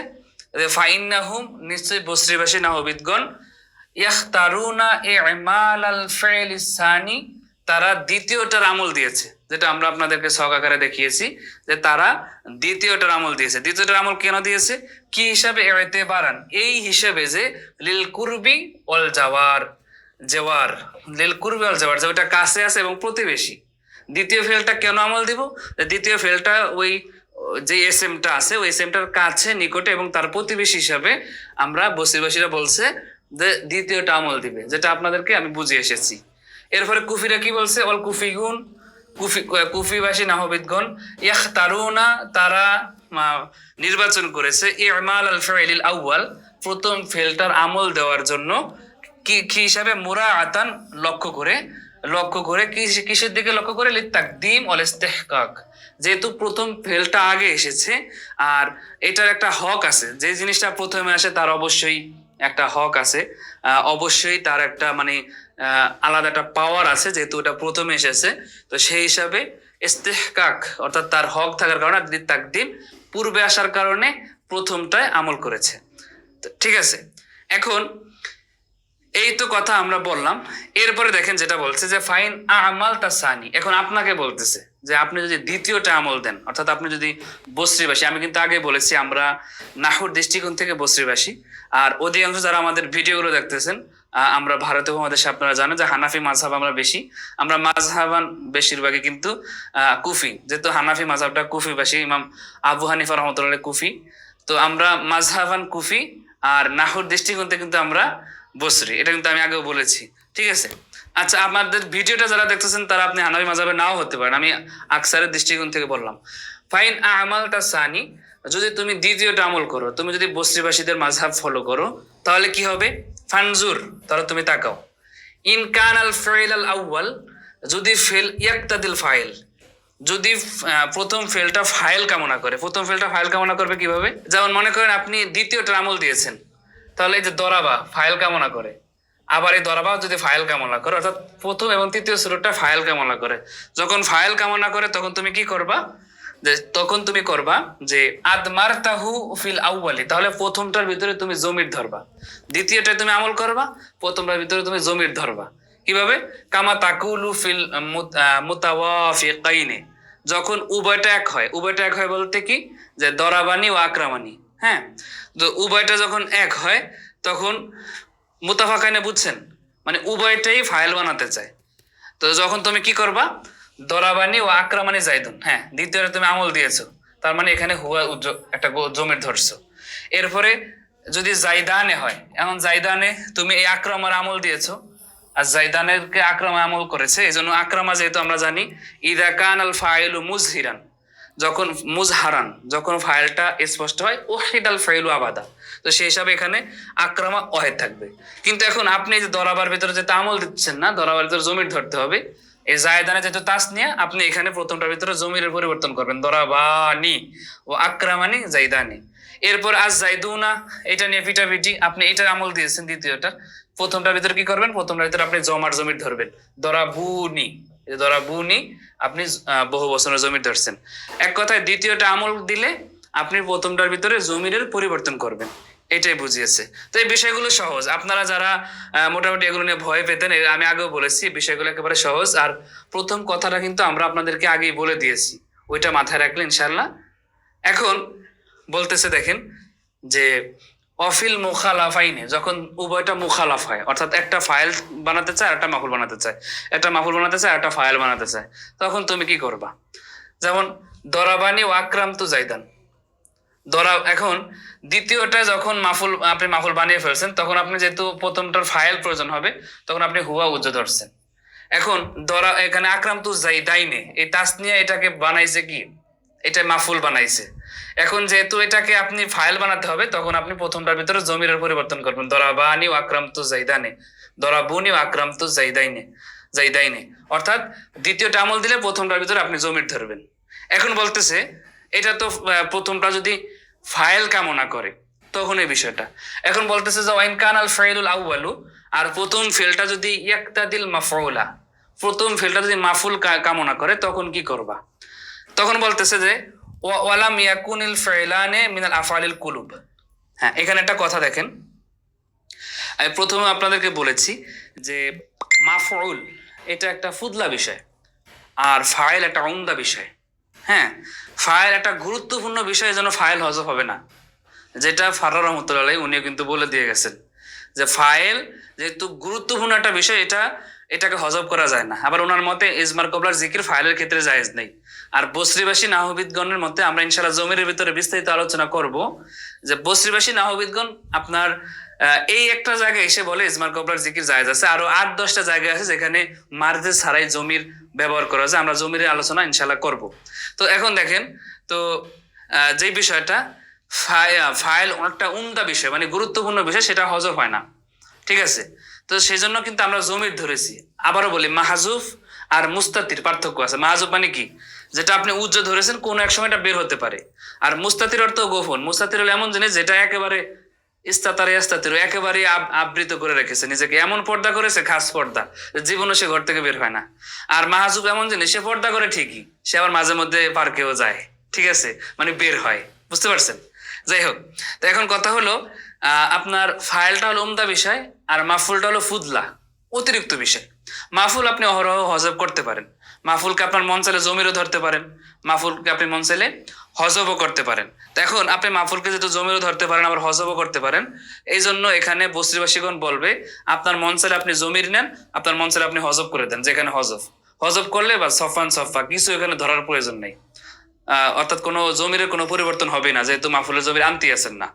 ফাইন্নাহুম, নিশ্চয় বসরিবাসী নাহবিদগণ, ইয়াখতারুনা ইমালাল ফি'লিস সানি, তারা দ্বিতীয়টার আমল দিয়েছে, যেটা আমরা আপনাদেরকে ছক আকারে দেখিয়েছি যে তারা দ্বিতীয়টার আমল দিয়েছে। দ্বিতীয়টার আমল কেন দিয়েছে? কি হিসাবে? ইতিবারান, এই হিসাবে যে লিল কুরবি ওয়াল জাওয়ার, জেওয়ার, লিল কুরবি ওয়াল জাওয়ার, যে ওটা কাছে আছে এবং প্রতিবেশী। দ্বিতীয় ফেলটা কেন আমল দিব? দ্বিতীয় ফেলটা ওই যে এসএমটা আছে, ওই এসএমটার কাছে, নিকটে এবং তার প্রতিবেশী হিসাবে আমরা বসরিবাসীরা বলছে দ্বিতীয়টা আমল দিবে, যেটা আপনাদেরকে আমি বুঝিয়ে এসেছি। এরপরে কুফিরা কি বলছে? অল কুফিগুন, কুফিবাসী নাহবিদগণ ইয়াখতারুনা, তারা নির্বাচন করেছে ইমাল আল ফাইলিল আউয়াল, প্রথম ফেলটার আমল দেওয়ার জন্য কি কি হিসাবে? মুরাআতান, লক্ষ্য করে কিসের দিকে লক্ষ্য করে? লিতাকদিম ওয়াল ইস্তিহকাক, যেহেতু প্রথম ফেলটা আগে এসেছে আর এটার একটা হক আছে, যে জিনিসটা প্রথমে আসে তার অবশ্যই একটা হক আছে, অবশ্যই তার একটা মানে আলাদা একটা পাওয়ার আছে, যেহেতু ওটা প্রথমে এসেছে। তো সেই হিসাবে ইস্তিহকাক অর্থাৎ তার হক থাকার কারণে তাকদিম, পূর্বে আসার কারণে প্রথমটায় আমল করেছে। ঠিক আছে, এখন এই তো কথা আমরা বললাম। এরপরে দেখেন যেটা বলছে যে ফাইন আমাল তাসানি, এখন আপনাকে বলতেছে যে আপনি যদি দ্বিতীয়টা আমল দেন, অর্থাৎ আপনি যদি বসরিবাসী, আমি কিন্তু আগে বলেছি আমরা নাহুর দৃষ্টিকোণ থেকে বসরিবাসী, আর অধিকাংশ যারা আমাদের ভিডিওগুলো দেখতেছেন আমরা ভারতীয় উপমহাদেশে, আপনারা জানেন যে হানাফি মাযহাব আমরা বেশি, আমরা মাযহাবান বেশিরভাগই কিন্তু কুফি, যেহেতু হানাফি মাযহাবটা কুফিবাসী, ইমাম আবু হানিফা রহমতুল্লাহ কুফি, তো আমরা মাযহাবান কুফি, আর নাহুর দৃষ্টিকোণ থেকে কিন্তু আমরা বসরি, এটা কিন্তু আমি আগেও বলেছি। ঠিক আছে, আচ্ছা আপনাদের ভিডিওটা যারা দেখতেছেন তারা আপনি হানাফি মাযহাবে নাও হতে পারেন, আমি আকসারের দৃষ্টিকোণ থেকে বললাম। ফাইন আমালটা সানি, যদি তুমি দ্বিতীয়টা আমল করো, তুমি যদি বসরিবাসীদের মাযহাব ফলো করো, তাহলে কি হবে? ফানজুর, তাহলে তুমি তাকাও। ইন কান আল ফাইল আল আউয়াল, যদি ফেল ইয়াকতাদিল ফাইল, যদি প্রথম ফেলটা ফাইল কামনা করে, প্রথম ফেলটা ফাইল কামনা করবে কিভাবে? যেমন মনে করেন আপনি দ্বিতীয়টা আমল দিয়েছেন, তাহলে এই যে দরাবা ফাইল কামনা করে, আবার এই দরাবা যদি ফাইল কামনা করে, অর্থাৎ প্রথম এবং তৃতীয় সূরাটা ফাইল কামনা করে। যখন ফাইল কামনা করে তখন তুমি কি করবা? যে আদমারতাহু ফিল আউয়ালি, তাহলে প্রথমটার ভিতরে তুমি জমির ধরবা, দ্বিতীয়টায় তুমি আমল করবা, প্রথমটার ভিতরে তুমি জমির ধরবা। কিভাবে? কামা তাকুলু ফিল মুতাওয়াফিকাইনে, যখন উভয়টা এক হয়। উভয়টা এক হয় বলতে কি? যে দরাবানি ও আকরামানি, হ্যাঁ, তো উভয়টা যখন এক হয় তখন মুতাফাকাইনে, বুঝছেন, মানে উভয়টাই ফাইল বানাতে চায়। তো যখন তুমি কি করবা? দরাবানি ও আকরামানি জাইদুন, হ্যাঁ, দ্বিতীয়টা তুমি আমল দিয়েছো, তার মানে এখানে হুয়া একটা জমির ধরছো। এরপরে যদি জাইদানে হয়, এখন জাইদানে তুমি এই আকরামার আমল দিয়েছো, আর জাইদানের কে আকরামা আমল করেছে, এই জন্য আকরামা যেহেতু আমরা জানি ইদা কান আল ফাইলু মুজহিরান, যখন মুজহারান, যখন ফাইলটা স্পষ্ট হয়, ওহিদাল ফাইলু আবাদা, তো সেই হিসাবে এখানে আকরামা ওয়াহিদ থাকবে। কিন্তু এখন আপনি যে দরাবার ভিতরে যেটা আমল দিচ্ছেন না, দরাবার ভিতরে জমির ধরতে হবে, এই জায়দানে যেহেতু তাসনিয়া, আপনি এখানে প্রথমটার ভিতরে জমির পরিবর্তন করবেন, দরাবানি ও আকরামানি জাইদানি। এরপর আজ জাইদুনা, এটা নিয়ে পিটাপিটি, আপনি এটার আমল দিয়েছেন দ্বিতীয়টা, প্রথমটার ভিতরে কি করবেন? প্রথমটার ভিতরে আপনি জমির ধরবেন, দরাবুনি, দরাবুনি, আপনি বহু বছরের জমির ধরছেন। এক কথায় দ্বিতীয়টা আমল দিলে আপনি প্রথমটার ভিতরে জমিরের পরিবর্তন করবেন, এটাই বুঝিয়েছে। তো এই বিষয়গুলো সহজ, আপনারা যারা মোটামুটি এগুলো নিয়ে ভয় পেতেন, আমি আগেও বলেছি বিষয়গুলো একেবারে সহজ। আর প্রথম কথাটা কিন্তু আমরা আপনাদেরকে আগেই বলে দিয়েছি, ওইটা মাথায় রাখলে ইনশাল্লাহ। এখন বলতেছে দেখেন যে অফিল মুখালাফাইনে, যখন উভয়টা মুখালাফ হয়, অর্থাৎ একটা ফাইল বানাতে চায়, একটা মাফুল বানাতে চায়, একটা মাফুল বানাতে চায়, একটা ফাইল বানাতে চায়, তখন তুমি কি করবা? যেমন দরাবানি ও আকরাম তু জাইদান, এখন দ্বিতীয়টা যখন আপনি মাফুল বানিয়ে ফেলছেন, তখন আপনি যেহেতু প্রথমটার ফাইল প্রয়োজন হবে, তখন আপনি হুয়া উজ্জ ধরছেন। এখন এখানে আকরাম তু জাইদাইনে, এই তাসনিয়া এটাকে বানাইছে কি? এটা মাফুল বানাইছে। এখন যেহেতু এটাকে আপনি ফাইল বানাতে হবে, তখন আপনি প্রথমটার ভিতরে জমিরের পরিবর্তন করবেন, দরাবানি ও আকরাম তু জাইদানে, দরাবুনি ও আকরাম তু জাইদাইনে, অর্থাৎ দ্বিতীয়টা আমল দিলে প্রথমটার ভিতরে আপনি জমির ধরবেন। এখন বলতেছে এটা তো প্রথমটা যদি ফাইল কামনা করে তখন এই বিষয়টা। এখন বলতেছে যে ওয়াইন কানাল ফাইলুল আউয়ালু, আর প্রথম ফেলটা যদি ইয়াকতাদিল মাফউলা, প্রথম ফেলটা যদি মাফুল কামনা করে তখন কি করবা? তখন বলতেছে যে ওয়ালাম ইয়াকুনিল ফাইলানে মিনাল আফআলিল কুলুব। হ্যাঁ, এখানে একটা কথা দেখেন, আমি প্রথমে আপনাদেরকে বলেছি যে মাফউল এটা একটা ফুদলা বিষয়, আর ফাইল একটা উমদা বিষয়। হ্যাঁ, ফাইল একটা গুরুত্বপূর্ণ বিষয়, যেন ফাইল হজফ হবে না, যেটা ফাররা রহমতুল্লাহ উনিও কিন্তু বলে দিয়ে গেছেন যে ফাইল যেহেতু গুরুত্বপূর্ণ একটা বিষয়, এটাকে হজব করা যায় না। আবার ওনার মতে ইজমার কবলার জিকির ফাইলের ক্ষেত্রে জায়েজ নেই। আর বসরিবাসী নাহবিদগণের মতে আমরা ইনশাআল্লাহ জমির ভিতরে বিস্তারিত আলোচনা করব যে বসরিবাসী নাহবিদগণ আপনার এই একটা জায়গায় এসে বলে ইজমার কবলার জিকির জায়েজ আছে, আরো 8-10টা জায়গায় আছে যেখানে মার্জে ছাড়াই জমির ব্যবহার করা যায়। আমরা জমির আলোচনা ইনশাল্লাহ করব। তো এখন দেখেন, তো যে বিষয়টা ফাইল অনেকটা উমদা বিষয়, মানে গুরুত্বপূর্ণ বিষয়, সেটা হজব হয় না, ঠিক আছে। তো সেই জন্য কিন্তু আমরা জমির ধরেছি। আবারও বলি, মাহাজুফ আর মুস্তাতির পার্থক্য আছে। মাহাজুফ মানে কি, যেটা আপনি উজ্জ ধরেছেন কোনো এক সময় এটা বের হতে পারে। আর মুস্তাতির অর্থ গোপন। মুস্তাতির হলো এমন জিনিস যেটা একেবারে ইস্তাতির একেবারে আবৃত করে রেখেছে নিজেকে, এমন পর্দা করেছে, খাস পর্দা, জীবনে সে ঘর থেকে বের হয় না। আর মাহাজুব এমন জিনিস, সে পর্দা করে ঠিকই, সে আবার মাঝে মধ্যে পার্কেও যায়, ঠিক আছে, মানে বের হয়, বুঝতে পারছেন। যাই হোক, তো এখন কথা হলো, আপনার ফাইলটা হলো উমদা বিষয়, আর মাফুলটা হলো ফুদলা, অতিরিক্ত বিষয়। মাফুল আপনি অহরহ হজব করতে পারেন। মাফুলকে আপনার মন চাইলে জমিরও ধরতে পারেন, মাফুলকে আপনি মন চাইলে হজবও করতে পারেন। তো এখন আপনি মাফুলকে যেহেতু জমিরও ধরতে পারেন, আবার হজবও করতে পারেন, এই জন্য এখানে বস্তিবাসীগণ বলবে আপনার মন চাইলে আপনি জমির নেন, আপনার মন চাইলে আপনি হজব করে দেন। যেখানে হজব হজব করলে বা সফান সফা কিছু এখানে ধরার প্রয়োজন নেই। অর্থাৎ কোনো জমির কোনো পরিবর্তন হবে না, যেহেতু মাফুলের জমির আনতে আছেন না।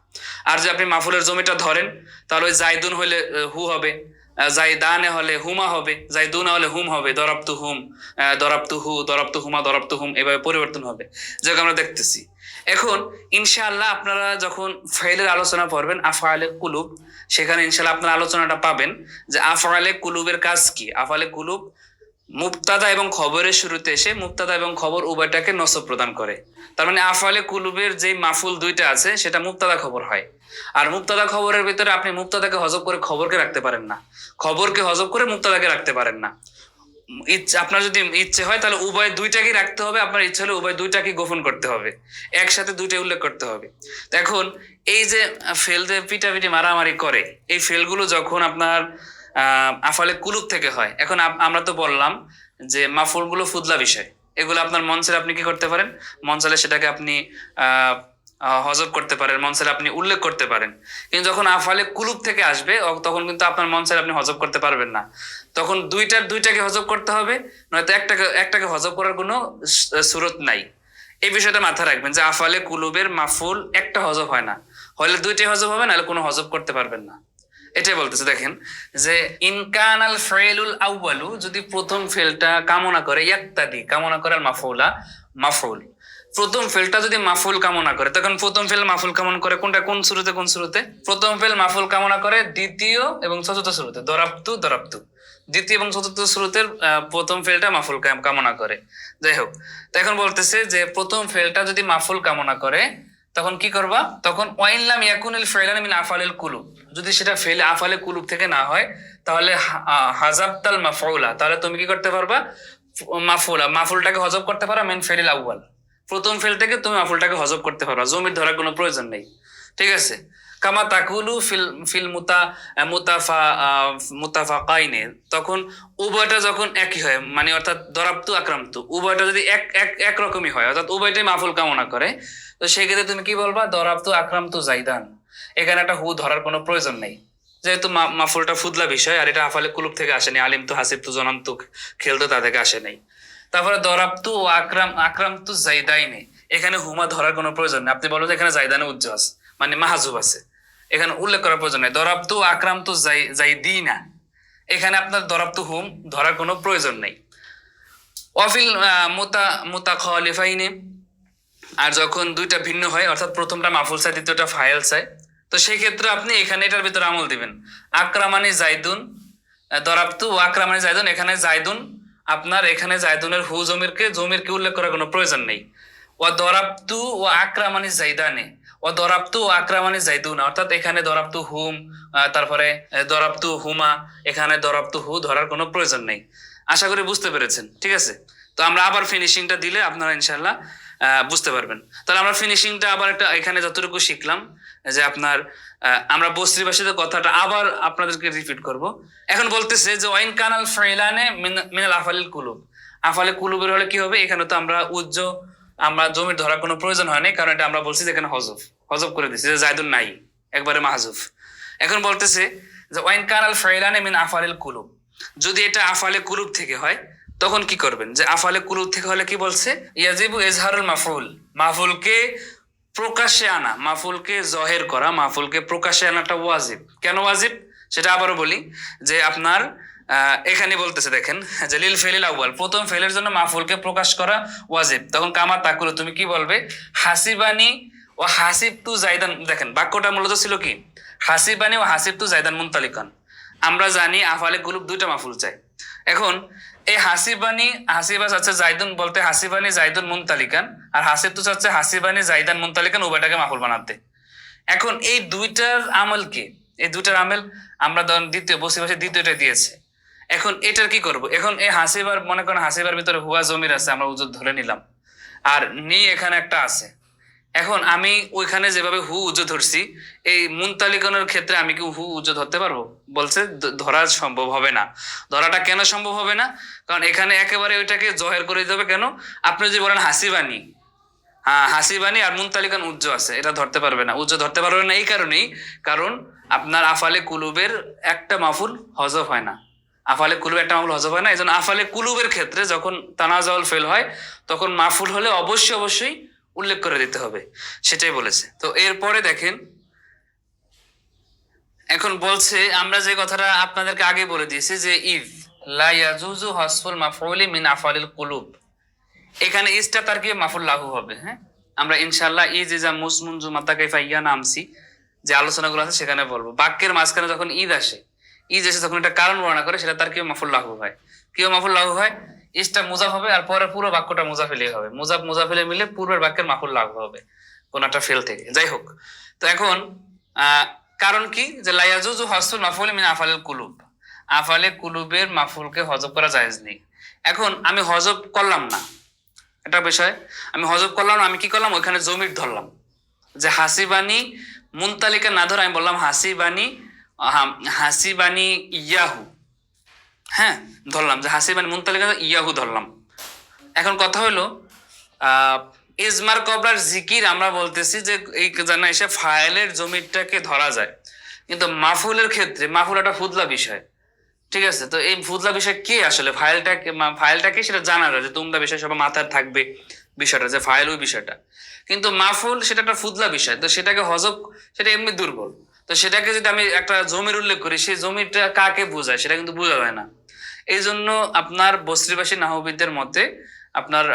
আর যে আপনি মাফুলের জমিটা ধরেন, তাহলে ওই জাইদুন হলে হু হবে, জাইদানে হলে হুমা হবে, জাইদুনা হলে হুম হবে, দরাবতু হুম, দরাবতু হু, দরাবতু হুমা, দরাবতু হুম, এভাবে পরিবর্তন হবে, যেটা আমরা দেখতেছি। এখন ইনশাআল্লাহ আপনারা যখন ফাইলের আলোচনা পড়বেন, আফআলে কুলুব, সেখানে ইনশাআল্লাহ আপনারা আলোচনাটা পাবেন যে আফআলে কুলুবের কাজ কি। আফআলে কুলুব মুবতাদা এবং খবরের শুরুতে এসে মুবতাদা এবং খবর উভয়টাকে নসব প্রদান করে। তার মানে আফআলে কুলুবের যে মাফুল দুইটা আছে সেটা মুবতাদা খবর হয়। আর মুবতাদা খবরের ভিতরে আপনি মুবতাদাকে হজব করে খবরকে রাখতে পারেন না, খবরকে হজব করে মুবতাদাকে রাখতে পারেন না। ইচ্ছে, আপনার যদি ইচ্ছে হয় তাহলে উভয় দুইটাকে রাখতে হবে, আপনার ইচ্ছে হলে উভয় দুইটাকে গোপন করতে হবে, একসাথে দুইটা উল্লেখ করতে হবে। এখন এই যে ফেল যে পিটাপিটি মারামারি করে, এই ফেলগুলো যখন আপনার আফালে কুলুব থেকে হয়, এখন আমরা তো বললাম যে মাফুলগুলো ফুদলা বিষয়, এগুলো আপনার মন চাইলে আপনি কি করতে পারেন, মন চাইলে সেটাকে আপনি হজব করতে পারেন, মন চাইলে আপনি উল্লেখ করতে পারেন। কিন্তু যখন আফালে কুলুব থেকে আসবে তখন কিন্তু আপনার মন চাইলে আপনি হজব করতে পারবেন না। তখন দুইটাকে হজব করতে হবে, নয়তো একটাকে হজব করার কোনো সুরত নাই। এই বিষয়টা মাথায় রাখবেন যে আফালে কুলুবের মাফুল একটা হজব হয় না, হলে দুইটাই হজব হবে, নাহলে কোনো হজব করতে পারবেন না। এটাই বলতেছে, দেখেন যে ইনকানাল ফেলুল আউয়ালু, যদি প্রথম ফেলটা কামনা করে, ইয়াক্তাদি কামনা করে, আর মাফুলা মাফুল, প্রথম ফেলটা যদি মাফুল কামনা করে, তখন প্রথম ফেল মাফুল কামনা করে কোনটা, কোন শুরুতে প্রথম ফেল মাফুল কামনা করে দ্বিতীয় এবং চতুর্থ শুরুতে, দরাবতু দরাবতু, দ্বিতীয় এবং চতুর্থ শুরুতে প্রথম ফেলটা মাফুল কামনা করে। যাই হোক, তো এখন বলতেছে যে প্রথম ফেলটা যদি মাফুল কামনা করে তখন কি করবা, তখন ওয়াইনলাম ইয়াকুনিল ফেলান মিন আফালিল কুলুব, যদি সেটা ফেলে আফালে কুলুব থেকে না হয়, তাহলে হাজাবতাল মাফউলা, তাহলে তুমি কি করতে পারবা, মাফুলটাকে হজব করতে পারো মিন ফেলিল আউয়াল, প্রথম ফেল থেকে তুমি মাফুলটাকে হজব করতে পারবা, জমির ধরার কোনো প্রয়োজন নেই, ঠিক আছে। কামা তাকুলু ফিল ফিল মুতাফাকাইনে, তখন উভয়টা যখন একই হয়, মানে অর্থাৎ দরাবতু আকরামতু, উভয়টা যদি এক রকমই হয়, অর্থাৎ উভয়টাই মাফুল কামনা করে, তো সেক্ষেত্রে তুমি কি বলবা, দরাবতু আকরামতু জাইদান। এখানে একটা হু ধরার কোনো প্রয়োজন নেই, যেহেতু মাফুলটা ফুদলা বিষয়, আর এটা আফালে কুলুব থেকে আসেনি, আলিম তু হাসিব তু জনান্তু খেলতো তা থেকে আসে নাই। তারপরে দরাবতু আকরামতু জাইদাইনে, এখানে হুমা ধরার কোনো প্রয়োজন নেই, আপনি বলো যে এখানে জাইদানে উজ্জ আছে, মানে মাহাজুব আছে, এখানে উল্লেখ করার প্রয়োজন নেই। দরাবতু আকরামতু জাইদিনা, এখানে আপনার দরাবতু হুম ধরার কোনো প্রয়োজন নেই। ওয়াফিল মুতাখালিফাইনে, আর যখন দুইটা ভিন্ন হয়, অর্থাৎ প্রথমটা মাফুল চাই, দ্বিতীয়টা ফাইল চাই, তো সেই ক্ষেত্রে আপনি এখানে এটার ভিতরে আমল দিবেন। আকরামানি জাইদুন, দরাবতু ও আকরামানি জাইদুন, এখানে জাইদুন, আপনার এখানে জাইদুনের হু জমিরকে উল্লেখ করার কোনো প্রয়োজন নেই। ও দরাবতু ও আকরামানি জাইদানে, ও দরাবতু ও আকরামানি জাইদুনা, অর্থাৎ এখানে দরাবতু হুম, তারপরে দরাবতু হুমা, এখানে দরাবতু হু ধরার কোনো প্রয়োজন নেই। আশা করি বুঝতে পেরেছেন, ঠিক আছে। তো আমরা আবার ফিনিশিংটা দিলে আপনারা ইনশাল্লাহ বুঝতে পারবেন। তাহলে আমরা ফিনিশিংটা আবার একটা এখানে যতটুকু শিখলাম, যে আপনার আমরা বস্ত্রী ভাষাতে কথাটা আবার আপনাদেরকে রিপিট করব। এখন বলতেছে যে ওয়াইন কানাল ফাইলানে মিনাল আফালিল কুলুব, আফালে কুলুবের হলে কি হবে, এখানে তো আমরা আমরা জমির ধরার কোনো প্রয়োজন হয় নাই, কারণ এটা আমরা বলছি যে এখানে হজব করে দিচ্ছি, যে জায়দুন নাই, একবারে মাহজুফ। এখন বলতেছে যে ওয়াইন কানাল ফাইলানে মিন আফালিল কুলুব, যদি এটা আফালে কুলুব থেকে হয় তখন কি করবেন, যে আফালে কুলুব থেকে হলে কি বলছে, ইয়াজিবু ইজহারুল মাফউল, মাফুলকে প্রকাশ্যে আনা, মাফুলকে জহের করা, মাফুলকে প্রকাশ্যে আনাটা ওয়াজিব। কেন ওয়াজিব সেটা আবারও বলি, যে আপনার এখানে বলতেছে দেখেন, যে লিল ফেলিল আউয়াল, প্রথম ফেলের জন্য মাফুলকে প্রকাশ করা ওয়াজিব। তখন কামা তাকুলু, তুমি কি বলবে? হাসিবানি ও হাসিব তু জাইদান। দেখেন বাক্যটা মূলত ছিল কি, হাসিবানি ও হাসিব তু জাইদান মুনতালিকান। আমরা জানি আফালে কুলুব দুইটা মাফুল চাই। এখন এই হাসিবানি, হাসিবা চাচ্ছে জাইদুন বলতে হাসিবানি জাইদুন মুনতালিকান, আর হাসিব তু চাচ্ছে হাসিবানি জাইদান মুনতালিকান, উভয়টাকে মাফুল বানাতে। এখন এই দুইটার আমল কি? এই দুইটার আমেল আমরা ধরেন দ্বিতীয় বসে দ্বিতীয়টা দিয়েছে। এখন এটার কি করব? এখন এই হাসিবার, মনে করেন হাসিবার ভিতরে হুয়া জমির আছে, আমরা উজুদ ধরে নিলাম, আর নি এখানে একটা আছে। এখন আমি ওইখানে যেভাবে হু উজু ধরছি, এই মুনতালিকানের ক্ষেত্রে আমি কি হু উজু ধরতে পারবো? বলছে ধরা সম্ভব হবে না। ধরাটা কেন সম্ভব হবে না? কারণ এখানে একেবারে ওইটাকে জহের করে দিতে হবে। কেন? আপনি যদি বলেন হাসিবানি, হ্যাঁ হাসিবানি আর মুনতালিকান উজ্জ আছে, এটা ধরতে পারবে না। উজ্জ ধরতে পারবে না এই কারণেই, কারণ আপনার আফালে কুলুবের একটা মাফুল হজফ হয় না। আফালে কুলুবের একটা মাফুল হজফ হয় না। এই জন্য আফালে কুলুবের ক্ষেত্রে যখন তানাজাউল ফেল হয়, তখন মাফুল হলে অবশ্যই অবশ্যই উল্লেখ করে দিতে হবে, সেটাই বলেছে। তো এরপরে দেখেন, এখন বলছে আমরা যে কথাটা আপনাদেরকে আগে বলে দিয়েছি, যে ইফ লা ইয়াজুজু হসফুল মাফউলি মিন আফালিল কুলুব, এখানে ইসটা তার কি মাফুল লাঘু হবে। হ্যাঁ, আমরা ইনশাআল্লাহ ইজ ইজা মুসমুনজু মাতা কাইফা ইয়া নামসি যে আলোচনাগুলো আছে সেখানে বলবো। বাক্যের মাঝখানে যখন ঈদ আসে, ঈদ এসে যখন একটা কারণ বর্ণনা করে, সেটা তার কি মাফুল লাঘু হয়। কেউ মাফুল লাঘু হয়, ইসটা মুজাফ হবে, আর পরে পুরো বাক্যটা মুজাফিলে হবে। মুজাফিলে মিলে পূর্বের বাক্যের মাফুল লাঘু হবে কোন একটা ফেল থেকে। যাই হোক, তো এখন কারণ কি, যে লায়াজুজু হসফুল মাফুল মিন আফালিল কুলুব, আফালে কুলুবের মাফুলকে হজব করা জায়েজ নেই। এখন আমি হজব করলাম না, একটা বিষয়, আমি হজব করলাম না, আমি কি করলাম? ওইখানে জমির ধরলাম, যে হাসিবানি মুনতালিকা না ধরে আমি বললাম হাসিবানি, হাসিবানি ইয়াহু। হ্যাঁ, ধরলাম যে হাসিবানি মুনতালিকা ইয়াহু ধরলাম। এখন কথা হলো ইজমার কবলার জিকির আমরা বলতেছি যে এই জানা এসে ফাইলের জমিরটাকে ধরা যায়, কিন্তু মাফুলের ক্ষেত্রে মাফুল একটা ফুদলা বিষয়। ঠিক আছে, তো এই ফুদলা বিষয় কি আসলে? ফাইলটা কি সেটা জানা যায়, যে তোমরা বিষয় সবার মাথায় থাকবে বিষয়টা, যে ফাইল ওই বিষয়টা। কিন্তু মাফুল সেটা একটা ফুদলা বিষয়, তো সেটাকে হজব, সেটা এমনি দুর্বল। তো সেটাকে যদি আমি একটা জমির উল্লেখ করি, সেই জমিটা কাকে বোঝায় সেটা কিন্তু বোঝা যায় না। এই জন্য আপনার বসরিবাসী নাহবিদদের মতে আপনার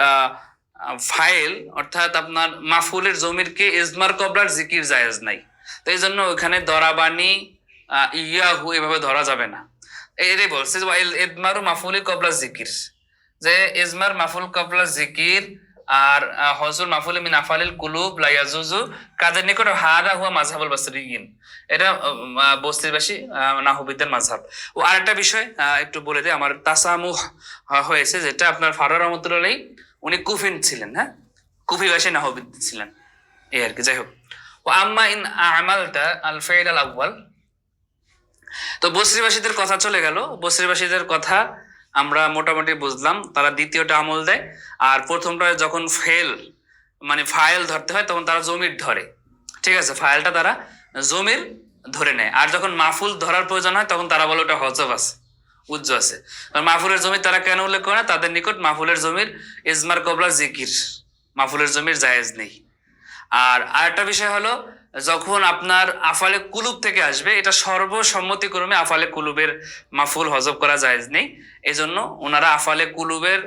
ফাইল অর্থাৎ আপনার মাফুলের জমিরকে ইজমার কবলার জিকির জায়েজ নাই। তো এই জন্য ওখানে দরাবানি ইয়াহু এভাবে ধরা যাবে না। এটাই বলছে যে ইজমারু মাফুলি কবলা জিকির, যে ইজমার মাফুল কবলা জিকির আর হজুল মাফুল মিন আফালিল কুলুব লা ইয়াজুজু কাদের নিকট হাদা হুয়া মাযহাবুল বাসরিয়িন, এটা বস্তিবাসী নাহবিদের মাযহাব। ও আরেকটা বিষয় একটু বলে দিই, আমার তাসামুহ হয়েছে, যেটা আপনার ফারুক রহমাতুল্লাহ উনি কুফিন ছিলেন। হ্যাঁ, কুফিবাসী নাহবিদ ছিলেন, এই আর কি। যাই হোক, ও আম্মা ইন আমালতা আল ফাইল আল আউয়াল, তো বসরিবাসীদের কথা চলে গেল। বসরিবাসীদের কথা আমরা মোটামুটি বুঝলাম, তারা দ্বিতীয়টা আমল দেয়, আর প্রথমটা যখন ফেল মানে ফাইল ধরতে হয় তখন তারা জমির ধরে। ঠিক আছে, ফাইলটা তারা জমির ধরে নেয়। আর যখন মাফুল ধরার প্রয়োজন হয় তখন তারা বলে ওটা হজব আছে, উজ্জ আছে। মাফুলের জমির তারা কেন উল্লেখ করে না? তাদের নিকট মাফুলের জমির ইজমার কবলা জিকির, মাফুলের জমির জায়েজ নেই। আর আরেকটা বিষয় হলো, যখন আপনার আফালে কুলুব থেকে আসবে, এটা সর্বসম্মতিক্রমে আফালে কুলুবের মাফুল হজব করা জায়েজ নেই। এই জন্য ওনারা আফালে কুলুবের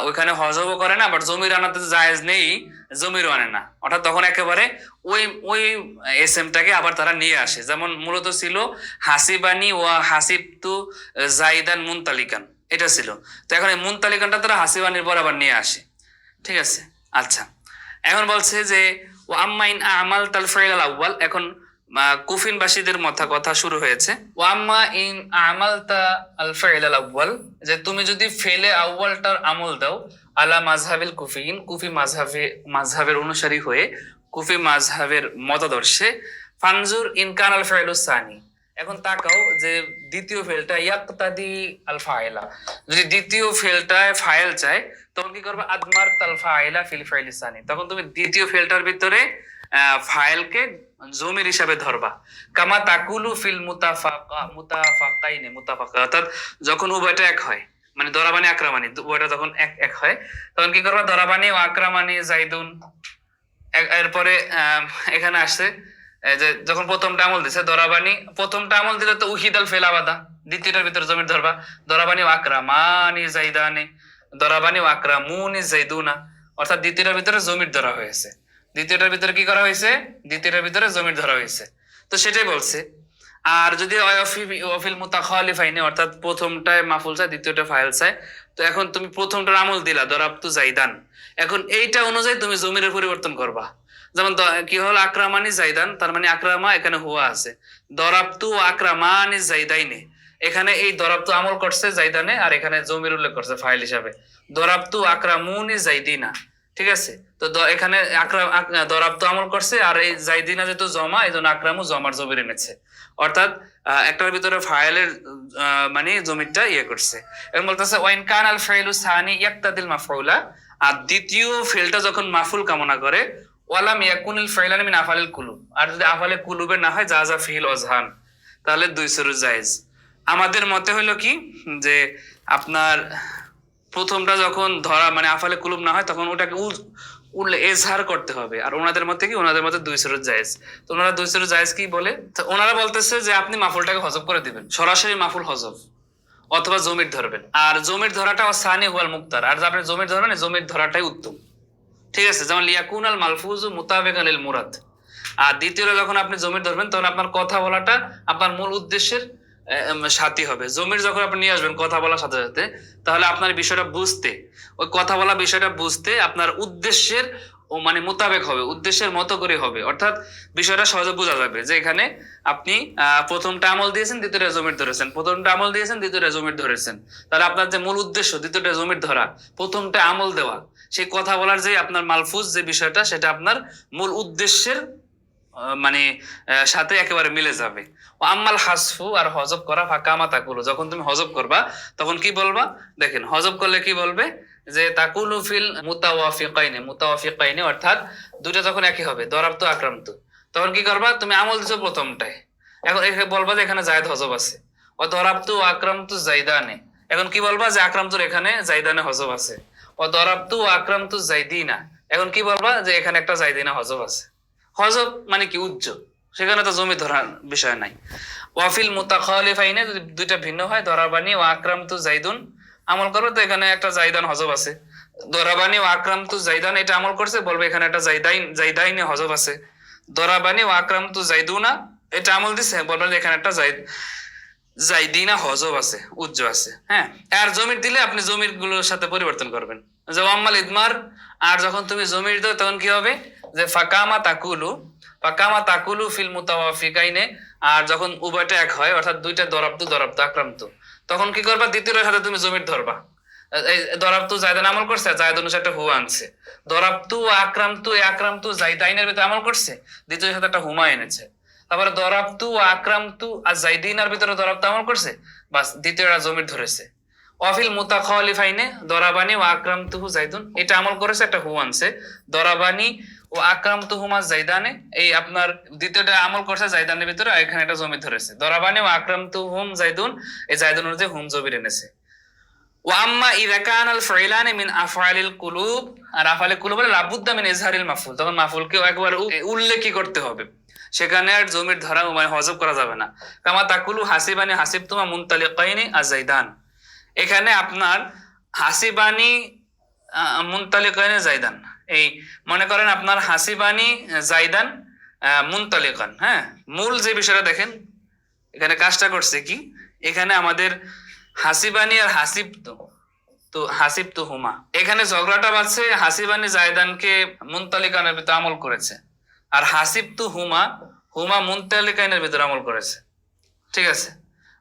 ওইখানে হজবও করে না, বাট জমির আনাতে জায়েজ নেই, জমিরও আনে না। অর্থাৎ তখন একেবারে ওই ওই এস এমটাকে আবার তারা নিয়ে আসে, যেমন মূলত ছিল হাসিবানি ওয়া হাসিবতু জাইদান মুনতালিকান, এটা ছিল। তো এখন এই মুনতালিকানটা তারা হাসিবানির পর আবার নিয়ে আসে। ঠিক আছে, আচ্ছা। এখন বলছে যে ও আম্মা ইন আমাল তাল ফাইল আল আউয়াল, এখন কুফিনবাসীদের কথা শুরু হয়েছে। ও আম্মা ইন আমাল তা আল ফাইল আল আউয়াল, যে তুমি যদি ফেলে আউয়ালটার আমল দাও আলা মাযহাবিল কুফিন, কুফি মাযহাবের অনুসারী হয়ে কুফি মাযহাবের মতাদর্শে, ফানজুর ইন কান আল ফাইলুস সানি, এখন তাকাও যে দ্বিতীয় ফেলটা ইয়াকতাদি আল ফাইলা, যদি দ্বিতীয় ফেলটায় ফাইল চায় তখন কি করবে? আদমার তাল ফাইলা ফিল ফাইলিস সানি, তখন তুমি দ্বিতীয় ফেলটার ভিতরে ফাইলকে জমির হিসাবে ধরবা। কামা তাকুলু ফিল মুতাফাকা, অর্থাৎ যখন উভয়টা এক হয়, মানে দরাবানি আকরামানি উভয়টা যখন এক এক হয়, তখন কি করবা? দরাবানি ও আকরামানি জাইদুন, এরপরে এখানে আসছে যে যখন প্রথমটা আমল দিছে দরাবানি, প্রথমটা আমল দিলে তো উহিদাল ফেল আবাদা, দ্বিতীয়টার ভিতরে জমির ধরবা দরাবানি ওয়াকরামানি জাইদানি, দরাবানি ওয়াকরামুনি জাইদুনা, অর্থাৎ দ্বিতীয়টার ভিতরে জমির ধরা হয়েছে। দ্বিতীয়টার ভিতরে কি করা হয়েছে? দ্বিতীয়টার ভিতরে জমির ধরা হয়েছে। তো সেটাই বলছে। আর যদি অফিল মুতাখালিফাইনি, অর্থাৎ প্রথমটায় মাফুল চায় দ্বিতীয়টা ফাইল চায়, তো এখন তুমি প্রথমটার আমল দিলা দরাবতু জাইদান, এখন এইটা অনুযায়ী তুমি জমিরের পরিবর্তন করবা। যেমন কি হলো আকরামানি জাইদান, তার মানে আকরামা এখানে হুয়া আছে, দরাবতু আকরামানি জাইদাইনে, এখানে এই দরাবতু আমল করছে জাইদানে, আর এখানে জমির উল্লেখ করছে ফাইল হিসাবে, দরাবতু আকরামুনি জাইদিনা। ঠিক আছে, তো এখানে দরাবতু আমল করছে, আর এই জাইদিনা যেহেতু জমা, এই জন্য আকরামু জমার জমির এনেছে, অর্থাৎ একটার ভিতরে ফাইলের মানে জমিরটা ইয়ে করছে। এবং বলতেছে ওয়াইন কান আল ফাইলু সানি ইয়াক্তাদিল মাফউলা, আর দ্বিতীয় ফেলটা যখন মাফুল কামনা করে, ওয়ালাম ইয়াকুনিল ফাইলানি মিন আফালিল কুলুব, আর যদি আফালে কুলুবের না হয় জাযা ফিল ওজহান, তাহলে দুই সুরুজ জায়েজ। আমাদের মতে হলো কি যে আপনার প্রথমটা যখন ধরা মানে আফালে কুলুব না হয়, তখন ওটাকে এজহার করতে হবে। আর ওনাদের মতে কি, ওনাদের মতে দুই সুরুজ জায়েজ। তো ওনারা দুই সুরুজ জায়েজ কি বলে, তো ওনারা বলতেছে যে আপনি মাফুলটাকে হজব করে দিবেন, সরাসরি মাফুল হজব, অথবা জমির ধরবেন। আর জমির ধরাটা সানি হুয়াল মুক্তার, আর আপনি জমির ধরবেন, জমির ধরাটাই উত্তম। ঠিক আছে, যেমন লিয়াকুন আল মালফুজু মুতাবিকান লিল মুরাদ। আর দ্বিতীয়টা যখন আপনি জমির ধরবেন, তখন আপনার কথা বলাটা আপনার মূল উদ্দেশ্যের সাথী হবে। জমির যখন আপনি নিয়ে আসবেন কথা বলার সাথে সাথে, তাহলে আপনার বিষয়টা বুঝতে, ওই কথা বলা বিষয়টা বুঝতে আপনার উদ্দেশ্যের ও মানে মোতাবেক হবে, উদ্দেশ্যের মতো করে হবে, অর্থাৎ বিষয়টা সহজে বোঝা যাবে যে এখানে আপনি প্রথমটা আমল দিয়েছেন, দ্বিতীয়টা জমির ধরেছেন, প্রথমটা আমল দিয়েছেন, দ্বিতীয়টা জমির ধরেছেন, তাহলে আপনার যে মূল উদ্দেশ্য দ্বিতীয়টা জমির ধরা, প্রথমটা আমল দেওয়া, সেই কথা বলার যে আপনার মালফুজ যে বিষয়টা, সেটা আপনার মূল উদ্দেশ্যের মানে সাথে একেবারে মিলে যাবে। ও আম্মাল হাসফু, আর হজব করা, ফাঁকামা তাকুলু, যখন তুমি হজব করবা তখন কি বলবা, দেখেন হজব করলে কি বলবে যে তাকুলু ফিল মুতাওয়াফিকাইনি, মুতাওয়াফিকাইনি অর্থাৎ দুইটা যখন একই হবে, দরাবতু আকরামতু, তখন কি করবা, তুমি আমল দিছো প্রথমটায়, এখন এখানে বলবা যে এখানে জায়েদ হজব আছে, ও দরাবতু আকরামতু জাইদানে, এখন কি বলবা যে আকরামতুর এখানে জাইদানে হজব আছে, ও দরাবতু আকরামতু জাইদিনা, এখন কি বলবা যে এখানে একটা জাইদিনা হজব আছে। হজব মানে কি উজ্জ্বল, সেখানে তো জমি ধরার বিষয় নাই। ওয়াফিল মুতাখালিফাইনে, যদি দুইটা ভিন্ন হয়, দরাবানি ও আকরামতু জাইদুন, আমল করবে তো এখানে একটা জাইদান হজব আছে, দরাবানি ও আকরামতু জাইদান এটা আমল করছে, বলবে এখানে একটা জাইদাইনে হজব আছে। দরাবানি ও আকরামতু জাইদুনা এটা আমল দিছে, বলবেন এখানে একটা জাইদিনা হজব আছে, উজ্জ্বল আছে। হ্যাঁ, আর জমির দিলে আপনি জমির গুলোর সাথে পরিবর্তন করবেন, যে ওয়াম্মাল ইদমার, আর যখন তুমি জমির দাও তখন কি হবে, যে ফাকামা তাকুলু, ফাকামা তাকুলু ফিল মুতাওয়াফিকাইনে, আর যখন উভয়টা এক হয়, অর্থাৎ দুইটা দরাবতু দরাবতু আক্রান্ত, তখন কি করবা, দ্বিতীয়টার সাথে তুমি জমির ধরবা। এই দরাবতু জায়দান আমল করছে, জায়দ অনুসারে একটা হু আনছে, দরাবতু আক্রামতু, এই আক্রামতু জাইদাইনের ভিতরে আমল করছে, দ্বিতীয় সাথে একটা হুমা এনেছে। তারপরে দরাবতু আক্রামতু আর জাইদিনার ভিতরে দরাবতু আমল করছে, বাস দ্বিতীয়টা জমির ধরেছে। ওয়াফিল মুতাখালিফাইনে দরাবানি ও আকরামতুহু জাইদুন, এটা আমল করেছে, একটা হু আনছে, দরাবানি ও আকরামতুহুমা জাইদানে, এই আপনার দ্বিতীয়টা আমল করছে জাইদানের ভিতরে, এখানে একটা জমি ধরেছে, দরাবানি ও আকরামতুহুম জাইদুন, এই জাইদুন অনুযায়ী হুম জমির এনেছে। ওয়া আম্মা ইযা কানাল ফাইলানি মিন আফআলিল কুলুব, আর আফআলিল কুলুব বলে লাবুদ্দা মিন ইজহারিল মাফউল, তখন মাফউলকে একবার উল্লেখই করতে হবে, সেখানে আর জমির ধরা মানে হজব করা যাবে না। কামা তাকুলু হাসিবানি হাসিবতুমা মুনতালিকাইনি আজাইদান, এখানে আপনার হাসিবানি মুনতালিকাইনে জাইদান, এই মনে করেন আপনার হাসিবানি জাইদান মুনতালিকান। হ্যাঁ, মূল যে বিষয়টা দেখেন এখানে কাজটা করছে কি, এখানে আমাদের হাসিবানি আর হাসিব তো হাসিব তো হুমা, এখানে ঝগড়াটা বাজছে হাসিবানি জাইদানকে মুনতালিকানের ভিতরে আমল করেছে, আর হাসিব তো হুমা, হুমা মুনতালিকাইনের ভিতরে আমল করেছে। ঠিক আছে,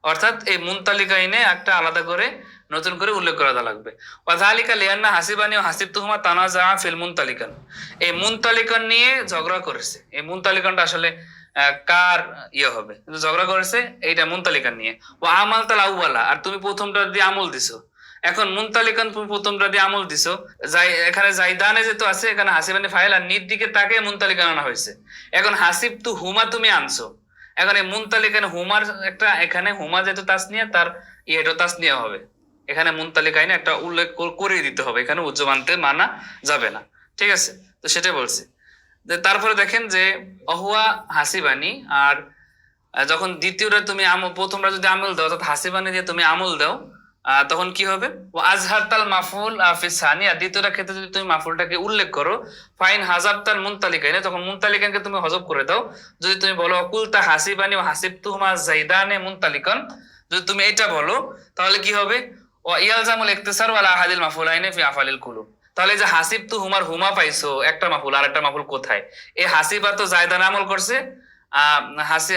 অর্থাৎ এই মুনতালিকাইনে একটা আলাদা করে নতুন করে উল্লেখ করা লাগবে। ওয়াযালিকা লিআন্না হাসিবানি ও হাসিবতুহুমা তানাজা ফিল মুনতালিকান, এই মুনতালিকান নিয়ে ঝগড়া করেছে, এই মুনতালিকানটা আসলে কার ইয়ে হবে, ঝগড়া করেছে এইটা মুনতালিকান নিয়ে। ও আমাল তাল আউয়ালা, আর তুমি প্রথমটা দিয়ে আমল দিছো, এখন মুনতালিকান তুমি প্রথমটা দিয়ে আমল দিছো, এখানে জাইদানে যেহেতু আছে, এখানে হাসিবানি ফাইল, আর নির দিকে তাকে মুনতালিকান আনা হয়েছে, এখন হাসিব তু হুমা তুমি আনছো, এখন এই মুনতালিকান হুমার একটা, এখানে হুমা যেহেতু তাসনিয়া, তার ইয়েটা তাসনিয়া হবে, এখানে মুনতালিকাইনে একটা উল্লেখ করে দিতে হবে, এখানে উজ্জ মানতে মানা যাবে না। ঠিক আছে, তো সেটাই বলছি। তারপরে দেখেন যে অহুয়া হাসিবানি, আর যখন দ্বিতীয়টা তুমি প্রথমটা যদি আমল দাও অর্থাৎ হাসিবানি দিয়ে তুমি আমল দাও, তখন কি হবে? ও আজহারতাল মাফুল ফিস সানিয়া, দ্বিতীয়টা ক্ষেত্রে যদি তুমি মাফুলটাকে উল্লেখ করো, ফাইন হাজাবতাল মুনতালিকাইনে, তখন মুনতালিকানকে তুমি হজব করে দাও। যদি তুমি বলো অকুলতা হাসিবানি ও হাসিবতুহুমা জাইদানে মুনতালিকান, যদি তুমি এটা বলো তাহলে কি হবে? ও ইয়ালজামুল ইকতিসারু আলা আহাদিল মাফুলাইনি ফি আফালিল কুলুব। তাহলে যে হাসিবতু হুমার হুমা পাইছো একটা মাফুল, আর একটা মাফুল কোথায়? এই হাসিবা তো জায়দান আমল করছে,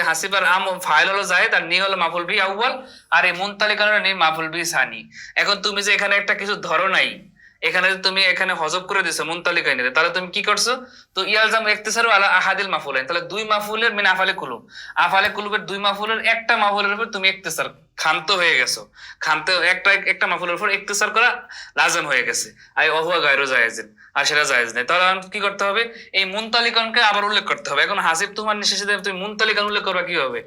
হাসিবার ফাইল হলো জায়েদ আর নি হলো মাফুল বি আউয়াল, আর এই মুনতালিকানের নি মাফুল বি সানি। এখন তুমি যে এখানে একটা কিছু ধরো নাই, এখানে তুমি এখানে হজব করে দিছো মুনতালিকাইনে, তাহলে তুমি কি করছো? তো ইয়ালজাম ইখতিসারু আলা আহাদিল মাফুলাইন, তাহলে দুই মাফুলের মিন আফালে কুলুব, আফালে কুলুবের দুই মাফুলের একটা মাফুলের উপর তুমি ইখতিসার খান্ত হয়ে গেছো। খান্তে একটা একটা মাফুলের উপর ইখতিসার করা লাজম হয়ে গেছে, আই অহুয়া গায়রু জায়েজিন, আর সেটা জায়েজ নেই। তাহলে কি করতে হবে? এই মুনতালিকানকে আবার উল্লেখ করতে হবে। এখন হাসিব তোমার শেষে তুমি মুনতালিকান উল্লেখ করবা কি হবে?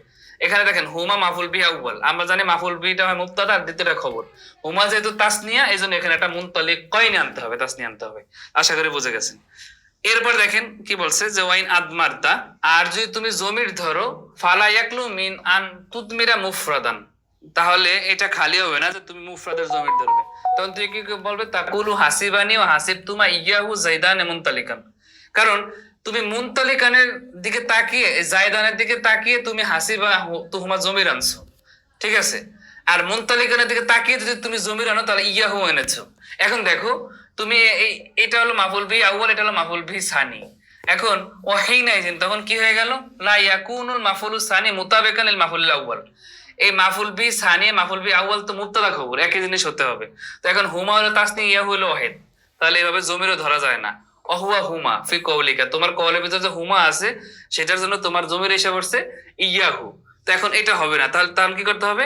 এখানে দেখেন হুমা মাফুল বি আউয়াল, আমরা জানি মাফুল বিটা হয় মুবতাদা আর দ্বিতীয়টা খবর। হুমা যেহেতু তাসনিয়া, এই জন্য এখানে একটা মুনতালিক কয়নি আনতে হবে, তাসনিয়া আনতে হবে। আশা করি বুঝে গেছেন। এরপর দেখেন কি বলছে যে ওয়াইন আদমারতা, আর যদি তুমি জমির ধরো, ফালা ইয়াকলু মিন আন তুদমিরা মুফরাদান, তাহলে এটা খালি হবে না যে তুমি মুফরাদের জমির ধরবে। তখন তুমি কি বলবে? তাকুলু হাসিবানি ও হাসিবতুমা ইয়াহু জাইদান মুনতালিকান। কারণ তুমি মুনতালিকানের দিকে তাকিয়ে, জায়দানের দিকে তাকিয়ে তুমি হাসিবা তুহুমা জমির আনছো, ঠিক আছে? আর মুনতালিকানের দিকে তাকিয়ে যদি তুমি জমির আনো তাহলে ইয়াহু এনেছো। এখন দেখো তুমি এই, এটা হলো মাফুল বি আউয়াল, এটা হলো মাফুল বি সানি। এখন ওয়াহিনাইজিন, তখন কি হয়ে গেল? লা ইয়াকুনুল মাফুলুস সানি মুতাবিকান লিল মাফুলিল আউয়াল। এই মাফুল বি সানি মাফুল বি আউয়াল তো মুবতাদা খবর, একই জিনিস হতে হবে। তো এখন হুমা হলো তাসনি, ইয়াহু হলো ওয়াহিদ, তাহলে এইভাবে জমিরও ধরা যায় না। অহুয়া হুমা ফি কওলিকা, তোমার কওলের ভিতরে যে হুমা আছে সেটার জন্য তোমার জমির হিসাব করছে ইয়াহু। তো এখন এটা হবে না, তাহলে তাহলে কি করতে হবে?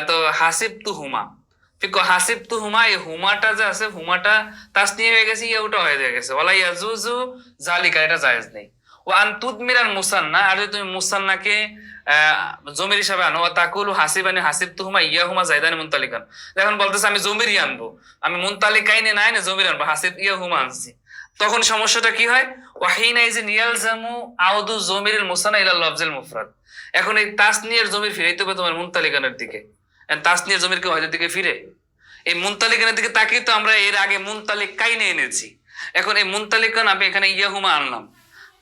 তো হাসিব তু হুমা, হাসিব তু হুমা, এই হুমাটা যে আছে হুমাটা তাসনিয়া হয়ে গেছে, ইয়াউটা হয়ে গেছে। ওয়ালা ইয়াজুজু জালিকা, এটা জায়েজ নেই। ও আন তুদমিরাল মুসান্না, আর যদি তুমি মুসান্নাকে জমির হিসাবে আনো, তাকুলু হাসিবানি হাসিবতুহুমা ইয়াহুমা জাইদানি মুনতালিকান, এখন বলতেছে আমি জমিরই আনবো, আমি মুনতালিকাইনে নাই না জমির আনবো, হাসিব ইয়াহুমা আনছি। তখন সমস্যাটা কি হয়? ওয়াহিনাইজিন ইয়ালজামু আউদু জমিরিল মুসান্না ইলা লফজিল মুফরাদ। এখন এই তাসনিয়ার জমির ফিরাইতে হবে তোমার মুনতালিকানের দিকে। তাসনিয়ার জমির কি হয়দের দিকে ফিরে? এই মুনতালিকানের দিকে তাকিয়ে তো আমরা এর আগে মুনতালিকাইনে এনেছি। এখন এই মুনতালিকান আমি এখানে ইয়াহুমা আনলাম,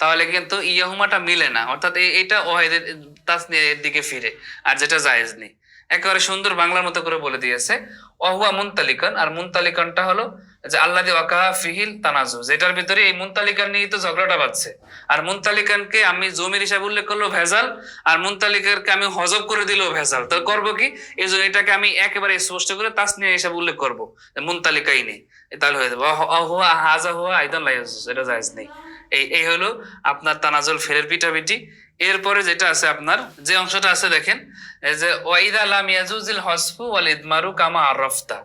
তাহলে কিন্তু ইয়াহুমাটা মিলে না, অর্থাৎ এটা ওয়াহিদের তাসনিয়ার দিকে ফিরে, আর যেটা জায়েজ নেই। একেবারে সুন্দর বাংলার মতো করে বলে দিয়েছে ওয়াহুয়া মুনতালিকান, আর মুনতালিকানটা হলো যে আল্লাযী ওয়াকা ফিহিল তানাজু, যেটার ভিতরে এই মুনতালিকান নিয়ে তো ঝগড়াটা বাজছে। আর মুনতালিকানকে আমি জমির হিসাবে উল্লেখ করলো ভেজাল, আর মুনতালিকানকে আমি হজব করে দিলেও ভেজাল। তো করবো কি? এই জন্য এটাকে আমি একেবারে স্পষ্ট করে তাসনিয়া হিসাবে উল্লেখ করবো, মুনতালিকাই নেই, তাহলে হয়ে যাবে হুয়া হাজা হুয়া আইদান লা ইয়াজুজ, এটা জায়েজ নেই। এই এই হলো আপনার তানাজুল ফেলের পিটাপিটি। এরপরে যেটা আছে আপনার যে অংশটা আছে দেখেন, এই যে ওয়াইদা লাম ইয়াজুজিল হসফু ওয়াল ইদমারু কামা আররাফতা,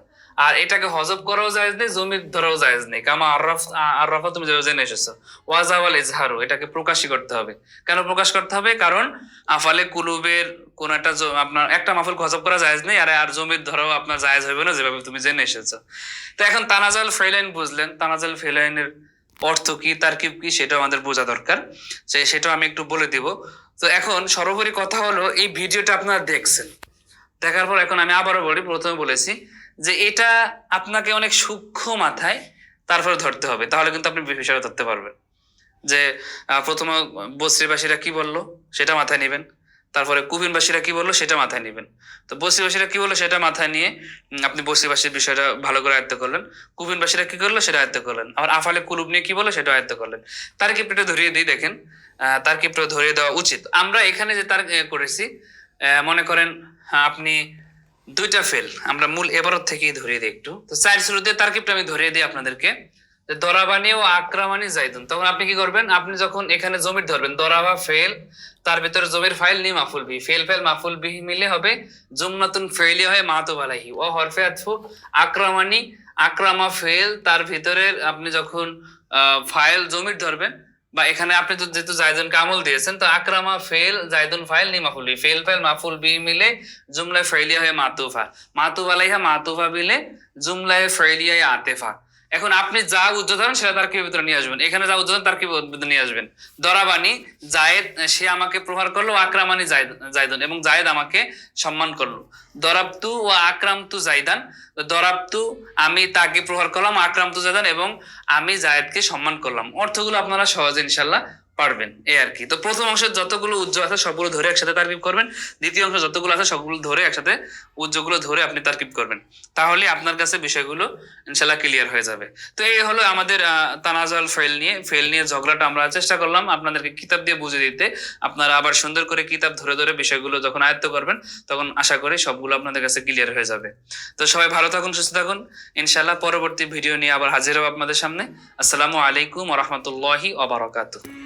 আর এটাকে হজব করাও জায়েজ নেই, জমির ধরাও জায়েজ নেই। কামা আররাফা তুমি যেভাবে জেনে এসেছো। ওয়াজা ওয়াল ইজহারু, এটাকে প্রকাশই করতে হবে। কেন প্রকাশ করতে হবে? কারণ আফালে কুলুবের কোন একটা আপনার একটা মাফুল হজব করা জায়েজ নেই, আর জমির ধরাও আপনার জায়েজ হবে না, যেভাবে তুমি জেনে এসেছো। তো এখন তানাজাল ফেলাইন বুঝলেন, তানাজাল ফেলাইনের অর্থ কি, তারকিব কি, সেটাও আমাদের বোঝা দরকার, সেটাও আমি একটু বলে দিব। তো এখন সর্বোপরি কথা হলো, এই ভিডিওটা আপনারা দেখছেন, দেখার পর এখন আমি আবারও বলি, প্রথমে বলেছি যে এটা আপনাকে অনেক সূক্ষ্ম মাথায় তারপরে ধরতে হবে, তাহলে কিন্তু আপনি বিষয়টা ধরতে পারবেন। যে প্রথমে বস্রিবাসীরা কি বললো সেটা মাথায় নেবেন, তারপরে কুবিনবাসীরা কি বললো সেটা মাথায় নেবেন। তো বস্রিবাসীরা কি বললো সেটা মাথায় নিয়ে আপনি বস্রিবাসীর বিষয়টা ভালো করে আয়ত্ত করলেন, কুবিনবাসীরা কি করলো সেটা আয়ত্ত করলেন, আবার আফালে কুলুব নিয়ে কি বললো সেটা আয়ত্ত করলেন। তারকিবটা ধরিয়ে দিই, দেখেন তারকিবটা ধরিয়ে দেওয়া উচিত। আমরা এখানে যে তার করেছি, মনে করেন আপনি দুইটা ফেল, আমরা মূল এবারত থেকেই ধরিয়ে দিই একটু। তো চার শুরুতে তারকিবটা আমি ধরিয়ে দিই আপনাদেরকে। দরাবানি ও আক্রামানি জাইদুন, তখন আপনি কি করবেন? আপনি যখন এখানে জমির ধরবেন, দরাবা ফেল, তার ভিতরে জমির ফাইল নি মাফুল বি, ফেল ফেল মাফুল বি মিলে হবে জুমনাতুন ফেলি হয় মাতুব আলাইহি ও হরফে আতফু আক্রামানি, আক্রামা ফেল, তার ভিতরে আপনি যখন ফাইল জমির ধরবেন, বা এখানে আপনি তো যেহেতু জায়দুনকে আমল দিয়েছেন, তো আক্রামা ফেল জায়দুন ফাইল নি মাফুল বি, ফেল ফেল মাফুল বি মিলে জুমলায় ফেলিয়া হয় মাতুফা, মাতুব আলাইহা মাতুফা মিলে জুমলায় ফেলিয়া আতেফা। এখন আপনি যা উজ্জ্বল ধরেন সেটা তারকিবের ভিতরে নিয়ে আসবেন, এখানে যা উজ্জ্বল তারকিবের ভিতরে নিয়ে আসবেন। দরাবানি জায়েদ, সে আমাকে প্রহার করলো, আকরামানি জায়দুন, এবং জায়েদ আমাকে সম্মান করলো। দরাবতু ও আকরামতু জাইদান, দরাবতু আমি তাকে প্রহার করলাম, আকরামতু জাইদান, এবং আমি জায়েদকে সম্মান করলাম। অর্থগুলো আপনারা সহজে ইনশাল্লাহ পারবেন, এই আর কি। তো প্রথম অংশের যতগুলো উজ্জ্বল আছে সবগুলো ধরে একসাথে তারকিব করবেন, দ্বিতীয় অংশ যতগুলো আছে সবগুলো ধরে একসাথে উজ্জ্বলগুলো ধরে আপনি তারকিব করবেন, তাহলে আপনার কাছে বিষয়গুলো ইনশাল্লাহ ক্লিয়ার হয়ে যাবে। তো এই হলো আমাদের তানাজুল ফেল নিয়ে ঝগড়াটা আমরা চেষ্টা করলাম আপনাদেরকে কিতাব দিয়ে বুঝে দিতে। আপনারা আবার সুন্দর করে কিতাব ধরে ধরে বিষয়গুলো যখন আয়ত্ত করবেন তখন আশা করি সবগুলো আপনাদের কাছে ক্লিয়ার হয়ে যাবে। তো সবাই ভালো থাকুন, সুস্থ থাকুন, ইনশাল্লাহ পরবর্তী ভিডিও নিয়ে আবার হাজির হব আপনাদের সামনে। আসসালামু আলাইকুম ওয়া রাহমাতুল্লাহি ওয়া বারাকাতুহু।